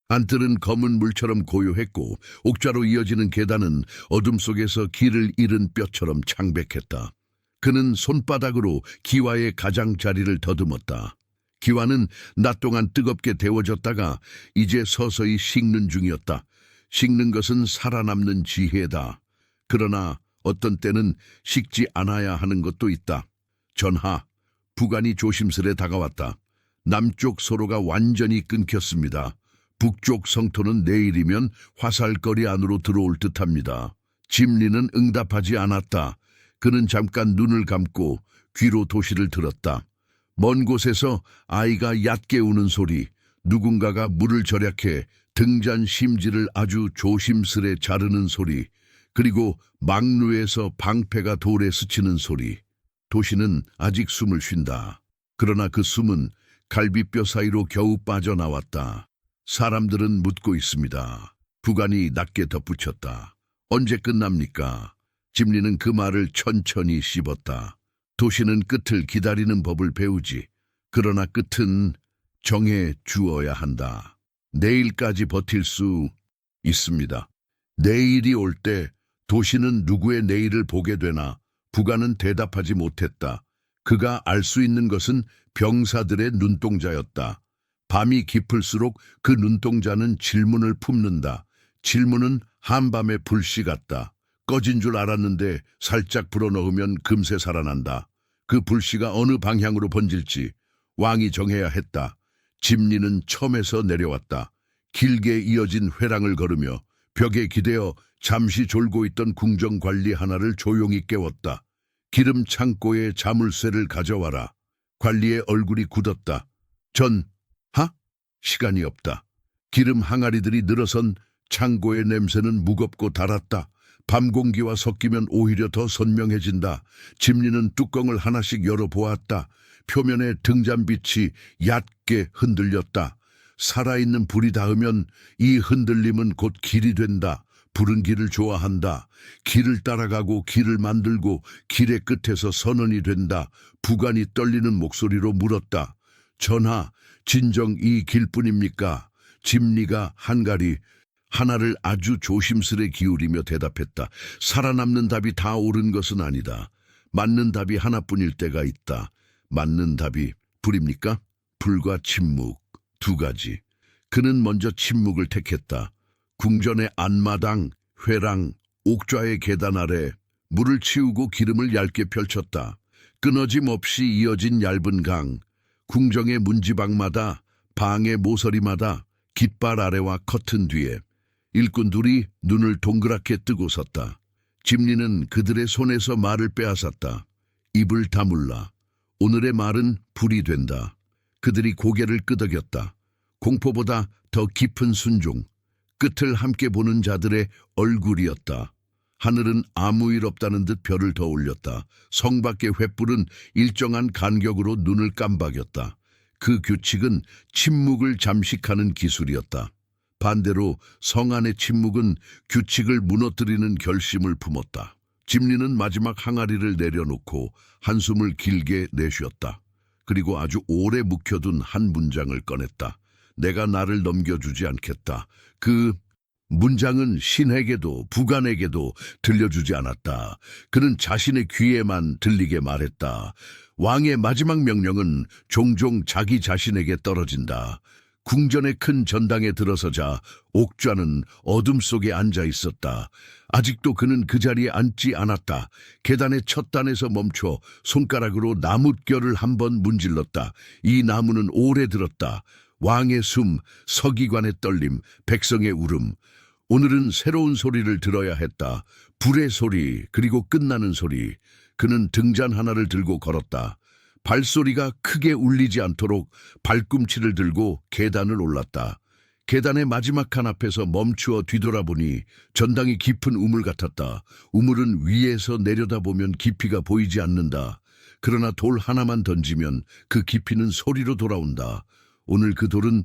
안뜰은 검은 물처럼 고요했고 옥좌로 이어지는 계단은 어둠 속에서 길을 잃은 뼈처럼 창백했다. 그는 손바닥으로 기와의 가장자리를 더듬었다. 기와는 낮 동안 뜨겁게 데워졌다가 이제 서서히 식는 중이었다. 식는 것은 살아남는 지혜다. 그러나 어떤 때는 식지 않아야 하는 것도 있다. 전하, 부관이 조심스레 다가왔다. 남쪽 소로가 완전히 끊겼습니다. 북쪽 성토는 내일이면 화살거리 안으로 들어올 듯합니다. 짐리는 응답하지 않았다. 그는 잠깐 눈을 감고 귀로 도시를 들었다. 먼 곳에서 아이가 얕게 우는 소리, 누군가가 물을 절약해 등잔 심지를 아주 조심스레 자르는 소리, 그리고 막루에서 방패가 돌에 스치는 소리. 도시는 아직 숨을 쉰다. 그러나 그 숨은 갈비뼈 사이로 겨우 빠져나왔다. 사람들은 묻고 있습니다. 부관이 낮게 덧붙였다. 언제 끝납니까? 짐리는 그 말을 천천히 씹었다. 도시는 끝을 기다리는 법을 배우지. 그러나 끝은 정해 주어야 한다. 내일까지 버틸 수 있습니다. 내일이 올 때 도시는 누구의 내일을 보게 되나? 부관은 대답하지 못했다. 그가 알 수 있는 것은 병사들의 눈동자였다. 밤이 깊을수록 그 눈동자는 질문을 품는다. 질문은 한밤의 불씨 같다. 꺼진 줄 알았는데 살짝 불어넣으면 금세 살아난다. 그 불씨가 어느 방향으로 번질지 왕이 정해야 했다. 짐리는 처음에서 내려왔다. 길게 이어진 회랑을 걸으며 벽에 기대어 잠시 졸고 있던 궁정관리 하나를 조용히 깨웠다. 기름 창고에 자물쇠를 가져와라. 관리의 얼굴이 굳었다. 전하? 시간이 없다. 기름 항아리들이 늘어선 창고의 냄새는 무겁고 달았다. 밤 공기와 섞이면 오히려 더 선명해진다. 짐리는 뚜껑을 하나씩 열어보았다. 표면의 등잔빛이 얕게 흔들렸다. 살아있는 불이 닿으면 이 흔들림은 곧 길이 된다. 불은 길을 좋아한다. 길을 따라가고 길을 만들고 길의 끝에서 선언이 된다. 부관이 떨리는 목소리로 물었다. 전하, 진정 이 길뿐입니까? 짐리가 한가리 하나를 아주 조심스레 기울이며 대답했다. 살아남는 답이 다 옳은 것은 아니다. 맞는 답이 하나뿐일 때가 있다. 맞는 답이 불입니까? 불과 침묵, 두 가지. 그는 먼저 침묵을 택했다. 궁전의 안마당, 회랑, 옥좌의 계단 아래 물을 치우고 기름을 얇게 펼쳤다. 끊어짐 없이 이어진 얇은 강, 궁정의 문지방마다, 방의 모서리마다, 깃발 아래와 커튼 뒤에 일꾼들이 눈을 동그랗게 뜨고 섰다. 짐리는 그들의 손에서 말을 빼앗았다. 입을 다물라. 오늘의 말은 불이 된다. 그들이 고개를 끄덕였다. 공포보다 더 깊은 순종, 끝을 함께 보는 자들의 얼굴이었다. 하늘은 아무 일 없다는 듯 별을 더 올렸다. 성 밖의 횃불은 일정한 간격으로 눈을 깜박였다. 그 규칙은 침묵을 잠식하는 기술이었다. 반대로 성 안의 침묵은 규칙을 무너뜨리는 결심을 품었다. 짐리는 마지막 항아리를 내려놓고 한숨을 길게 내쉬었다. 그리고 아주 오래 묵혀둔 한 문장을 꺼냈다. 내가 나를 넘겨주지 않겠다. 그 문장은 신에게도 부관에게도 들려주지 않았다. 그는 자신의 귀에만 들리게 말했다. 왕의 마지막 명령은 종종 자기 자신에게 떨어진다. 궁전의 큰 전당에 들어서자 옥좌는 어둠 속에 앉아 있었다. 아직도 그는 그 자리에 앉지 않았다. 계단의 첫 단에서 멈춰 손가락으로 나뭇결을 한번 문질렀다. 이 나무는 오래 들었다. 왕의 숨, 서기관의 떨림, 백성의 울음. 오늘은 새로운 소리를 들어야 했다. 불의 소리, 그리고 끝나는 소리. 그는 등잔 하나를 들고 걸었다. 발소리가 크게 울리지 않도록 발꿈치를 들고 계단을 올랐다. 계단의 마지막 칸 앞에서 멈추어 뒤돌아보니 전당이 깊은 우물 같았다. 우물은 위에서 내려다보면 깊이가 보이지 않는다. 그러나 돌 하나만 던지면 그 깊이는 소리로 돌아온다. 오늘 그 돌은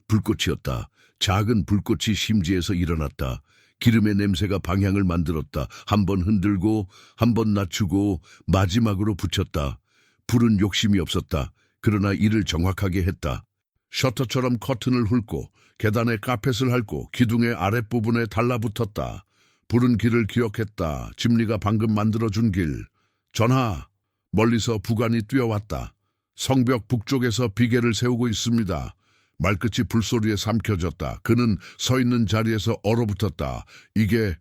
불꽃이었다. 작은 불꽃이 심지에서 일어났다. 기름의 냄새가 방향을 만들었다. 한 번 흔들고 한 번 낮추고 마지막으로 붙였다. 불은 욕심이 없었다. 그러나 일을 정확하게 했다. 셔터처럼 커튼을 훑고 계단에 카펫을 핥고 기둥의 아랫부분에 달라붙었다. 불은 길을 기억했다. 집리가 방금 만들어준 길. 전하, 멀리서 부관이 뛰어왔다. 성벽 북쪽에서 비계를 세우고 있습니다. 말끝이 불소리에 삼켜졌다. 그는 서 있는 자리에서 얼어붙었다. 이게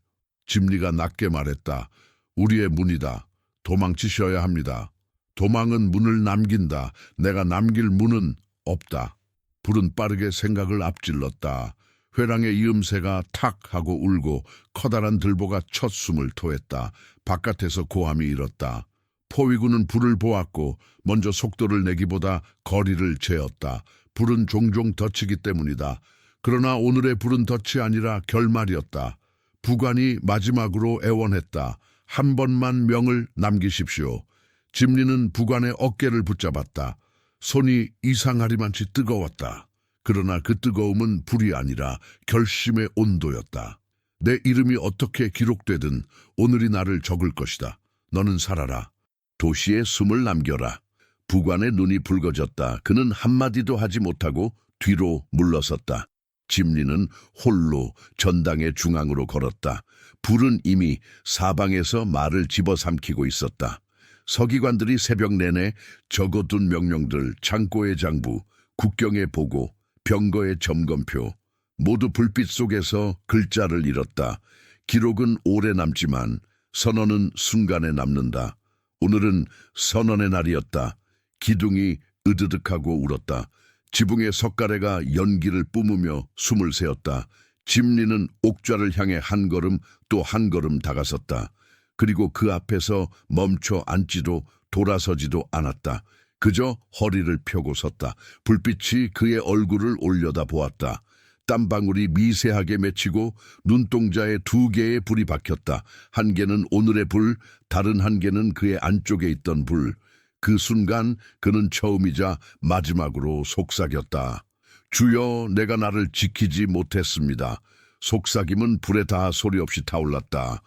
집리가 낮게 말했다. 우리의 문이다. 도망치셔야 합니다. 도망은 문을 남긴다. 내가 남길 문은 없다. 불은 빠르게 생각을 앞질렀다. 회랑의 이음새가 탁 하고 울고 커다란 들보가 첫 숨을 토했다. 바깥에서 고함이 일었다. 포위군은 불을 보았고 먼저 속도를 내기보다 거리를 재었다. 불은 종종 덧치기 때문이다. 그러나 오늘의 불은 덫이 아니라 결말이었다. 부관이 마지막으로 애원했다. 한 번만 명을 남기십시오. 집리는 부관의 어깨를 붙잡았다. 손이 이상하리만치 뜨거웠다. 그러나 그 뜨거움은 불이 아니라 결심의 온도였다. 내 이름이 어떻게 기록되든 오늘이 나를 적을 것이다. 너는 살아라. 도시에 숨을 남겨라. 부관의 눈이 붉어졌다. 그는 한마디도 하지 못하고 뒤로 물러섰다. 집리는 홀로 전당의 중앙으로 걸었다. 불은 이미 사방에서 말을 집어삼키고 있었다. 서기관들이 새벽 내내 적어둔 명령들, 창고의 장부, 국경의 보고, 병거의 점검표, 모두 불빛 속에서 글자를 잃었다. 기록은 오래 남지만 선언은 순간에 남는다. 오늘은 선언의 날이었다. 기둥이 으드득하고 울었다. 지붕의 석가래가 연기를 뿜으며 숨을 새었다. 집리는 옥좌를 향해 한 걸음 또 한 걸음 다가섰다. 그리고 그 앞에서 멈춰 앉지도 돌아서지도 않았다. 그저 허리를 펴고 섰다. 불빛이 그의 얼굴을 올려다 보았다. 땀방울이 미세하게 맺히고 눈동자에 두 개의 불이 박혔다. 한 개는 오늘의 불, 다른 한 개는 그의 안쪽에 있던 불. 그 순간 그는 처음이자 마지막으로 속삭였다. 주여, 내가 나를 지키지 못했습니다. 속삭임은 불에 닿아 소리 없이 타올랐다.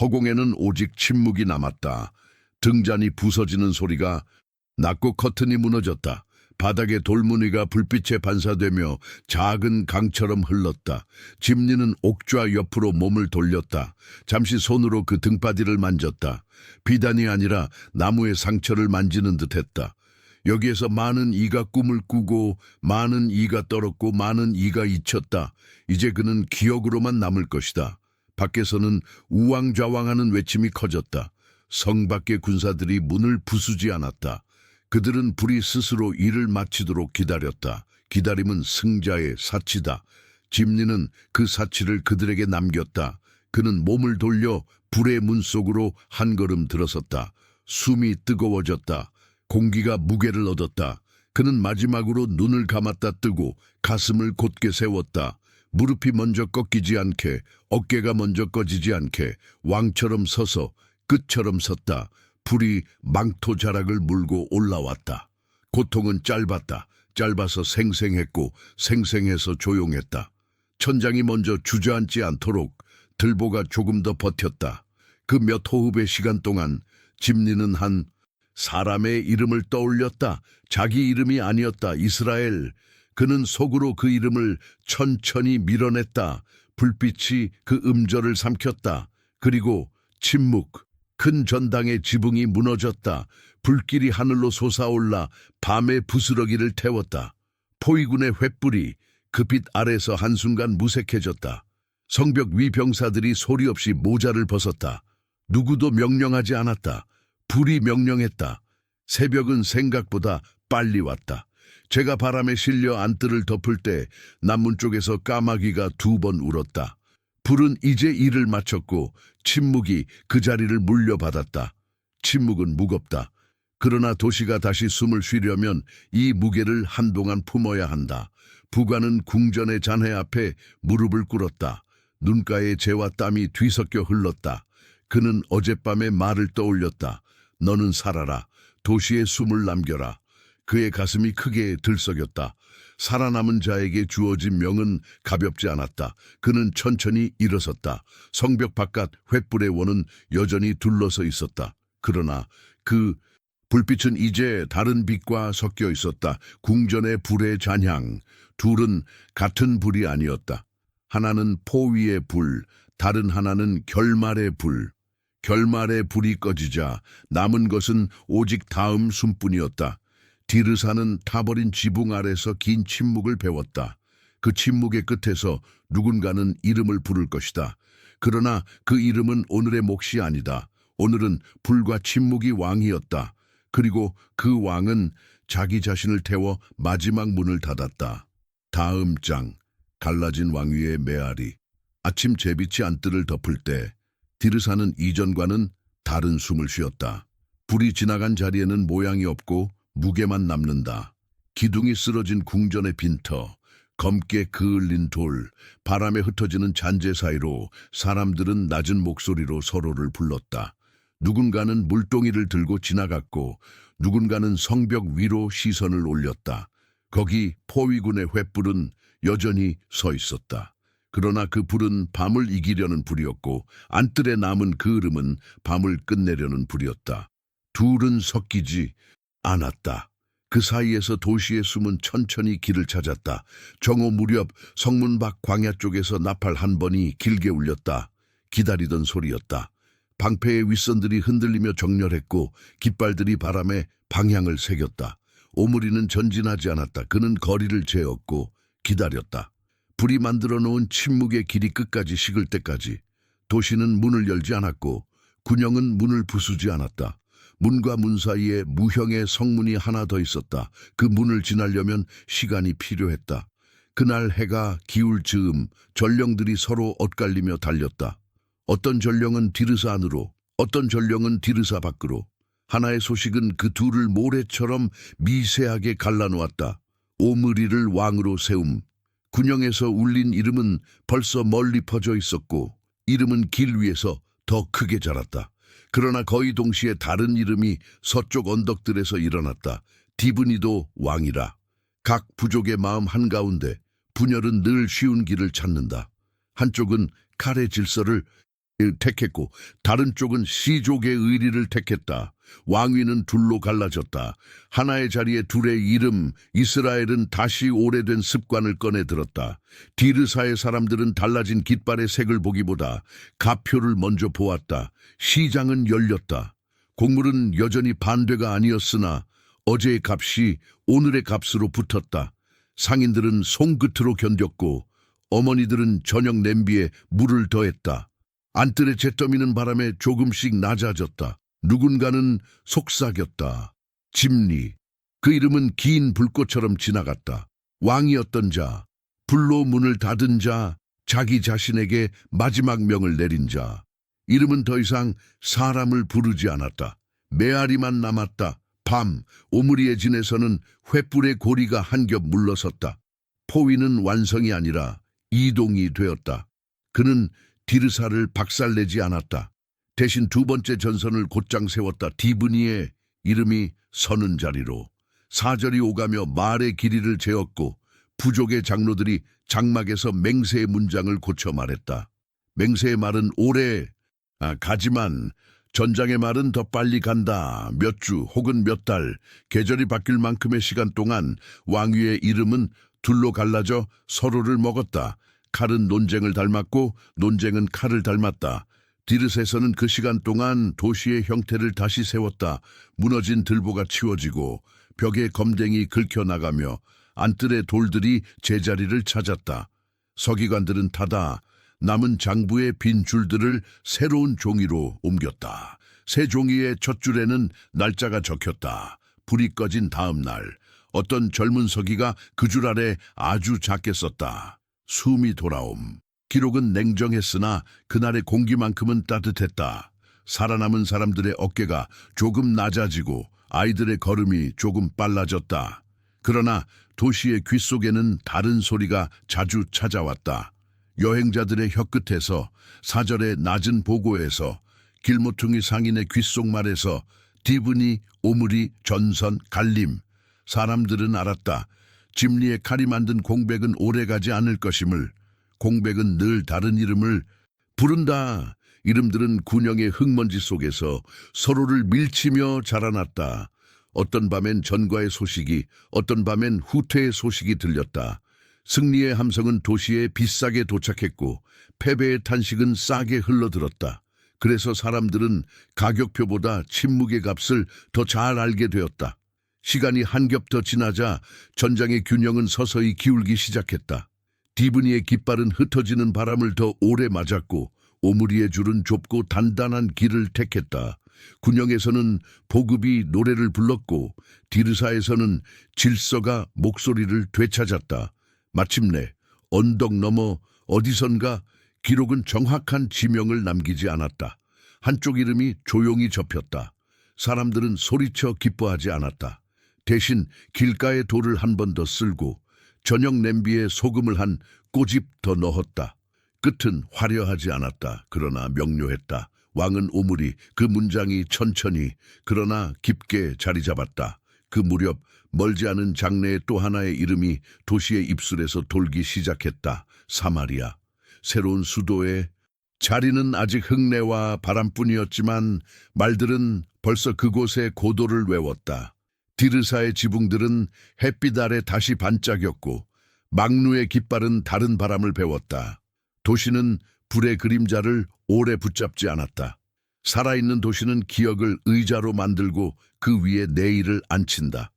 허공에는 오직 침묵이 남았다. 등잔이 부서지는 소리가 났고 커튼이 무너졌다. 바닥에 돌무늬가 불빛에 반사되며 작은 강처럼 흘렀다. 집리는 옥좌 옆으로 몸을 돌렸다. 잠시 손으로 그 등바디를 만졌다. 비단이 아니라 나무의 상처를 만지는 듯했다. 여기에서 많은 이가 꿈을 꾸고 많은 이가 떨었고 많은 이가 잊혔다. 이제 그는 기억으로만 남을 것이다. 밖에서는 우왕좌왕하는 외침이 커졌다. 성 밖의 군사들이 문을 부수지 않았다. 그들은 불이 스스로 일을 마치도록 기다렸다. 기다림은 승자의 사치다. 집리는 그 사치를 그들에게 남겼다. 그는 몸을 돌려 불의 문 속으로 한 걸음 들어섰다. 숨이 뜨거워졌다. 공기가 무게를 얻었다. 그는 마지막으로 눈을 감았다 뜨고 가슴을 곧게 세웠다. 무릎이 먼저 꺾이지 않게, 어깨가 먼저 꺼지지 않게 왕처럼 서서 끝처럼 섰다. 불이 망토 자락을 물고 올라왔다. 고통은 짧았다. 짧아서 생생했고 생생해서 조용했다. 천장이 먼저 주저앉지 않도록 들보가 조금 더 버텼다. 그 몇 호흡의 시간 동안 집리는 한 사람의 이름을 떠올렸다. 자기 이름이 아니었다. 이스라엘. 그는 속으로 그 이름을 천천히 밀어냈다. 불빛이 그 음절을 삼켰다. 그리고 침묵. 큰 전당의 지붕이 무너졌다. 불길이 하늘로 솟아올라 밤의 부스러기를 태웠다. 포위군의 횃불이 그 빛 아래서 한순간 무색해졌다. 성벽 위 병사들이 소리 없이 모자를 벗었다. 누구도 명령하지 않았다. 불이 명령했다. 새벽은 생각보다 빨리 왔다. 제가 바람에 실려 안뜰을 덮을 때 남문 쪽에서 까마귀가 2번 울었다. 불은 이제 일을 마쳤고 침묵이 그 자리를 물려받았다. 침묵은 무겁다. 그러나 도시가 다시 숨을 쉬려면 이 무게를 한동안 품어야 한다. 부관은 궁전의 잔해 앞에 무릎을 꿇었다. 눈가에 재와 땀이 뒤섞여 흘렀다. 그는 어젯밤의 말을 떠올렸다. 너는 살아라. 도시에 숨을 남겨라. 그의 가슴이 크게 들썩였다. 살아남은 자에게 주어진 명은 가볍지 않았다. 그는 천천히 일어섰다. 성벽 바깥 횃불의 원은 여전히 둘러서 있었다. 그러나 그 불빛은 이제 다른 빛과 섞여 있었다. 궁전의 불의 잔향. 둘은 같은 불이 아니었다. 하나는 포위의 불, 다른 하나는 결말의 불. 결말의 불이 꺼지자 남은 것은 오직 다음 숨뿐이었다. 디르사는 타버린 지붕 아래서 긴 침묵을 배웠다. 그 침묵의 끝에서 누군가는 이름을 부를 것이다. 그러나 그 이름은 오늘의 몫이 아니다. 오늘은 불과 침묵이 왕이었다. 그리고 그 왕은 자기 자신을 태워 마지막 문을 닫았다. 다음 장, 갈라진 왕위의 메아리. 아침 제빛이 안뜰을 덮을 때 디르사는 이전과는 다른 숨을 쉬었다. 불이 지나간 자리에는 모양이 없고 무게만 남는다. 기둥이 쓰러진 궁전의 빈터, 검게 그을린 돌, 바람에 흩어지는 잔재 사이로 사람들은 낮은 목소리로 서로를 불렀다. 누군가는 물동이를 들고 지나갔고 누군가는 성벽 위로 시선을 올렸다. 거기 포위군의 횃불은 여전히 서 있었다. 그러나 그 불은 밤을 이기려는 불이었고 안뜰에 남은 그 흐름은 밤을 끝내려는 불이었다. 둘은 섞이지 않았다. 그 사이에서 도시의 숨은 천천히 길을 찾았다. 정오 무렵 성문 밖 광야 쪽에서 나팔 한 번이 길게 울렸다. 기다리던 소리였다. 방패의 윗선들이 흔들리며 정렬했고 깃발들이 바람에 방향을 새겼다. 오므리는 전진하지 않았다. 그는 거리를 재었고 기다렸다. 불이 만들어 놓은 침묵의 길이 끝까지 식을 때까지. 도시는 문을 열지 않았고 군영은 문을 부수지 않았다. 문과 문 사이에 무형의 성문이 하나 더 있었다. 그 문을 지나려면 시간이 필요했다. 그날 해가 기울 즈음 전령들이 서로 엇갈리며 달렸다. 어떤 전령은 디르사 안으로, 어떤 전령은 디르사 밖으로. 하나의 소식은 그 둘을 모래처럼 미세하게 갈라놓았다. 오므리를 왕으로 세움. 군영에서 울린 이름은 벌써 멀리 퍼져 있었고 이름은 길 위에서 더 크게 자랐다. 그러나 거의 동시에 다른 이름이 서쪽 언덕들에서 일어났다. 디브니도 왕이라. 각 부족의 마음 한가운데 분열은 늘 쉬운 길을 찾는다. 한쪽은 칼의 질서를 택했고 다른 쪽은 시족의 의리를 택했다. 왕위는 둘로 갈라졌다. 하나의 자리에 둘의 이름, 이스라엘은 다시 오래된 습관을 꺼내 들었다. 디르사의 사람들은 달라진 깃발의 색을 보기보다 가표를 먼저 보았다. 시장은 열렸다. 곡물은 여전히 반대가 아니었으나 어제의 값이 오늘의 값으로 붙었다. 상인들은 손끝으로 견뎠고 어머니들은 저녁 냄비에 물을 더했다. 안뜰의 잿더미는 바람에 조금씩 낮아졌다. 누군가는 속삭였다. 집리. 그 이름은 긴 불꽃처럼 지나갔다. 왕이었던 자, 불로 문을 닫은 자, 자기 자신에게 마지막 명을 내린 자. 이름은 더 이상 사람을 부르지 않았다. 메아리만 남았다. 밤, 오므리의 진에서는 횃불의 고리가 한 겹 물러섰다. 포위는 완성이 아니라 이동이 되었다. 그는 디르사를 박살내지 않았다. 대신 두 번째 전선을 곧장 세웠다. 디브니의 이름이 서는 자리로. 사절이 오가며 말의 길이를 재었고 부족의 장로들이 장막에서 맹세의 문장을 고쳐 말했다. 맹세의 말은 오래 가지만 전장의 말은 더 빨리 간다. 몇 주 혹은 몇 달, 계절이 바뀔 만큼의 시간 동안 왕위의 이름은 둘로 갈라져 서로를 먹었다. 칼은 논쟁을 닮았고 논쟁은 칼을 닮았다. 디르스에서는 그 시간 동안 도시의 형태를 다시 세웠다. 무너진 들보가 치워지고 벽에 검댕이 긁혀나가며 안뜰의 돌들이 제자리를 찾았다. 서기관들은 타다 남은 장부의 빈 줄들을 새로운 종이로 옮겼다. 새 종이의 첫 줄에는 날짜가 적혔다. 불이 꺼진 다음 날 어떤 젊은 서기가 그 줄 아래 아주 작게 썼다. 숨이 돌아옴. 기록은 냉정했으나 그날의 공기만큼은 따뜻했다. 살아남은 사람들의 어깨가 조금 낮아지고 아이들의 걸음이 조금 빨라졌다. 그러나 도시의 귓속에는 다른 소리가 자주 찾아왔다. 여행자들의 혀끝에서, 사절의 낮은 보고에서, 길모퉁이 상인의 귓속말에서, 디브니, 오므리, 전선, 갈림. 사람들은 알았다. 짐리의 칼이 만든 공백은 오래가지 않을 것임을. 공백은 늘 다른 이름을 부른다. 이름들은 군영의 흙먼지 속에서 서로를 밀치며 자라났다. 어떤 밤엔 전과의 소식이, 어떤 밤엔 후퇴의 소식이 들렸다. 승리의 함성은 도시에 비싸게 도착했고 패배의 탄식은 싸게 흘러들었다. 그래서 사람들은 가격표보다 침묵의 값을 더 잘 알게 되었다. 시간이 한 겹 더 지나자 전장의 균형은 서서히 기울기 시작했다. 디브니의 깃발은 흩어지는 바람을 더 오래 맞았고 오므리의 줄은 좁고 단단한 길을 택했다. 군영에서는 보급이 노래를 불렀고 디르사에서는 질서가 목소리를 되찾았다. 마침내 언덕 너머 어디선가 기록은 정확한 지명을 남기지 않았다. 한쪽 이름이 조용히 접혔다. 사람들은 소리쳐 기뻐하지 않았다. 대신 길가의 돌을 한 번 더 쓸고 저녁 냄비에 소금을 한 꼬집 더 넣었다. 끝은 화려하지 않았다. 그러나 명료했다. 왕은 오므리, 그 문장이 천천히 그러나 깊게 자리 잡았다. 그 무렵 멀지 않은 장래의 또 하나의 이름이 도시의 입술에서 돌기 시작했다. 사마리아. 새로운 수도의 자리는 아직 흙내와 바람뿐이었지만 말들은 벌써 그곳의 고도를 외웠다. 디르사의 지붕들은 햇빛 아래 다시 반짝였고 망루의 깃발은 다른 바람을 배웠다. 도시는 불의 그림자를 오래 붙잡지 않았다. 살아있는 도시는 기억을 의자로 만들고 그 위에 내일을 앉힌다.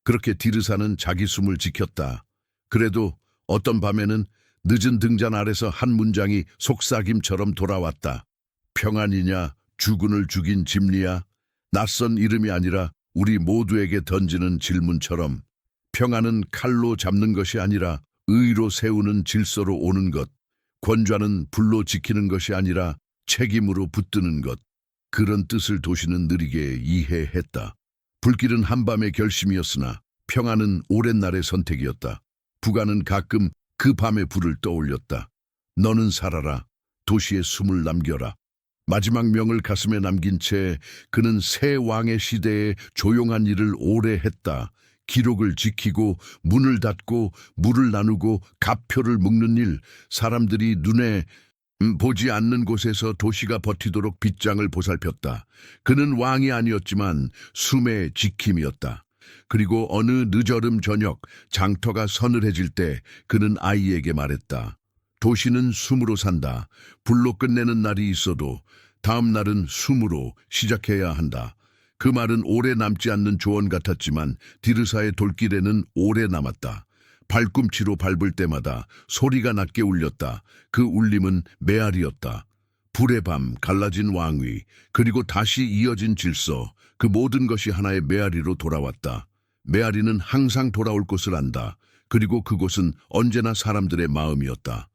그렇게 디르사는 자기 숨을 지켰다. 그래도 어떤 밤에는 늦은 등잔 아래서 한 문장이 속삭임처럼 돌아왔다. 평안이냐, 주군을 죽인 짐리야. 낯선 이름이 아니라 우리 모두에게 던지는 질문처럼. 평안은 칼로 잡는 것이 아니라 의로 세우는 질서로 오는 것. 권좌는 불로 지키는 것이 아니라 책임으로 붙드는 것. 그런 뜻을 도시는 느리게 이해했다. 불길은 한밤의 결심이었으나 평안은 오랜 날의 선택이었다. 부가는 가끔 그 밤의 불을 떠올렸다. 너는 살아라. 도시의 숨을 남겨라. 마지막 명을 가슴에 남긴 채 그는 새 왕의 시대에 조용한 일을 오래 했다. 기록을 지키고 문을 닫고 물을 나누고 가표를 묶는 일, 사람들이 눈에 보지 않는 곳에서 도시가 버티도록 빗장을 보살폈다. 그는 왕이 아니었지만 숨의 지킴이었다. 그리고 어느 늦어름 저녁 장터가 서늘해질 때 그는 아이에게 말했다. 도시는 숨으로 산다. 불로 끝내는 날이 있어도 다음 날은 숨으로 시작해야 한다. 그 말은 오래 남지 않는 조언 같았지만 디르사의 돌길에는 오래 남았다. 발꿈치로 밟을 때마다 소리가 낮게 울렸다. 그 울림은 메아리였다. 불의 밤, 갈라진 왕위, 그리고 다시 이어진 질서, 그 모든 것이 하나의 메아리로 돌아왔다. 메아리는 항상 돌아올 곳을 안다. 그리고 그곳은 언제나 사람들의 마음이었다.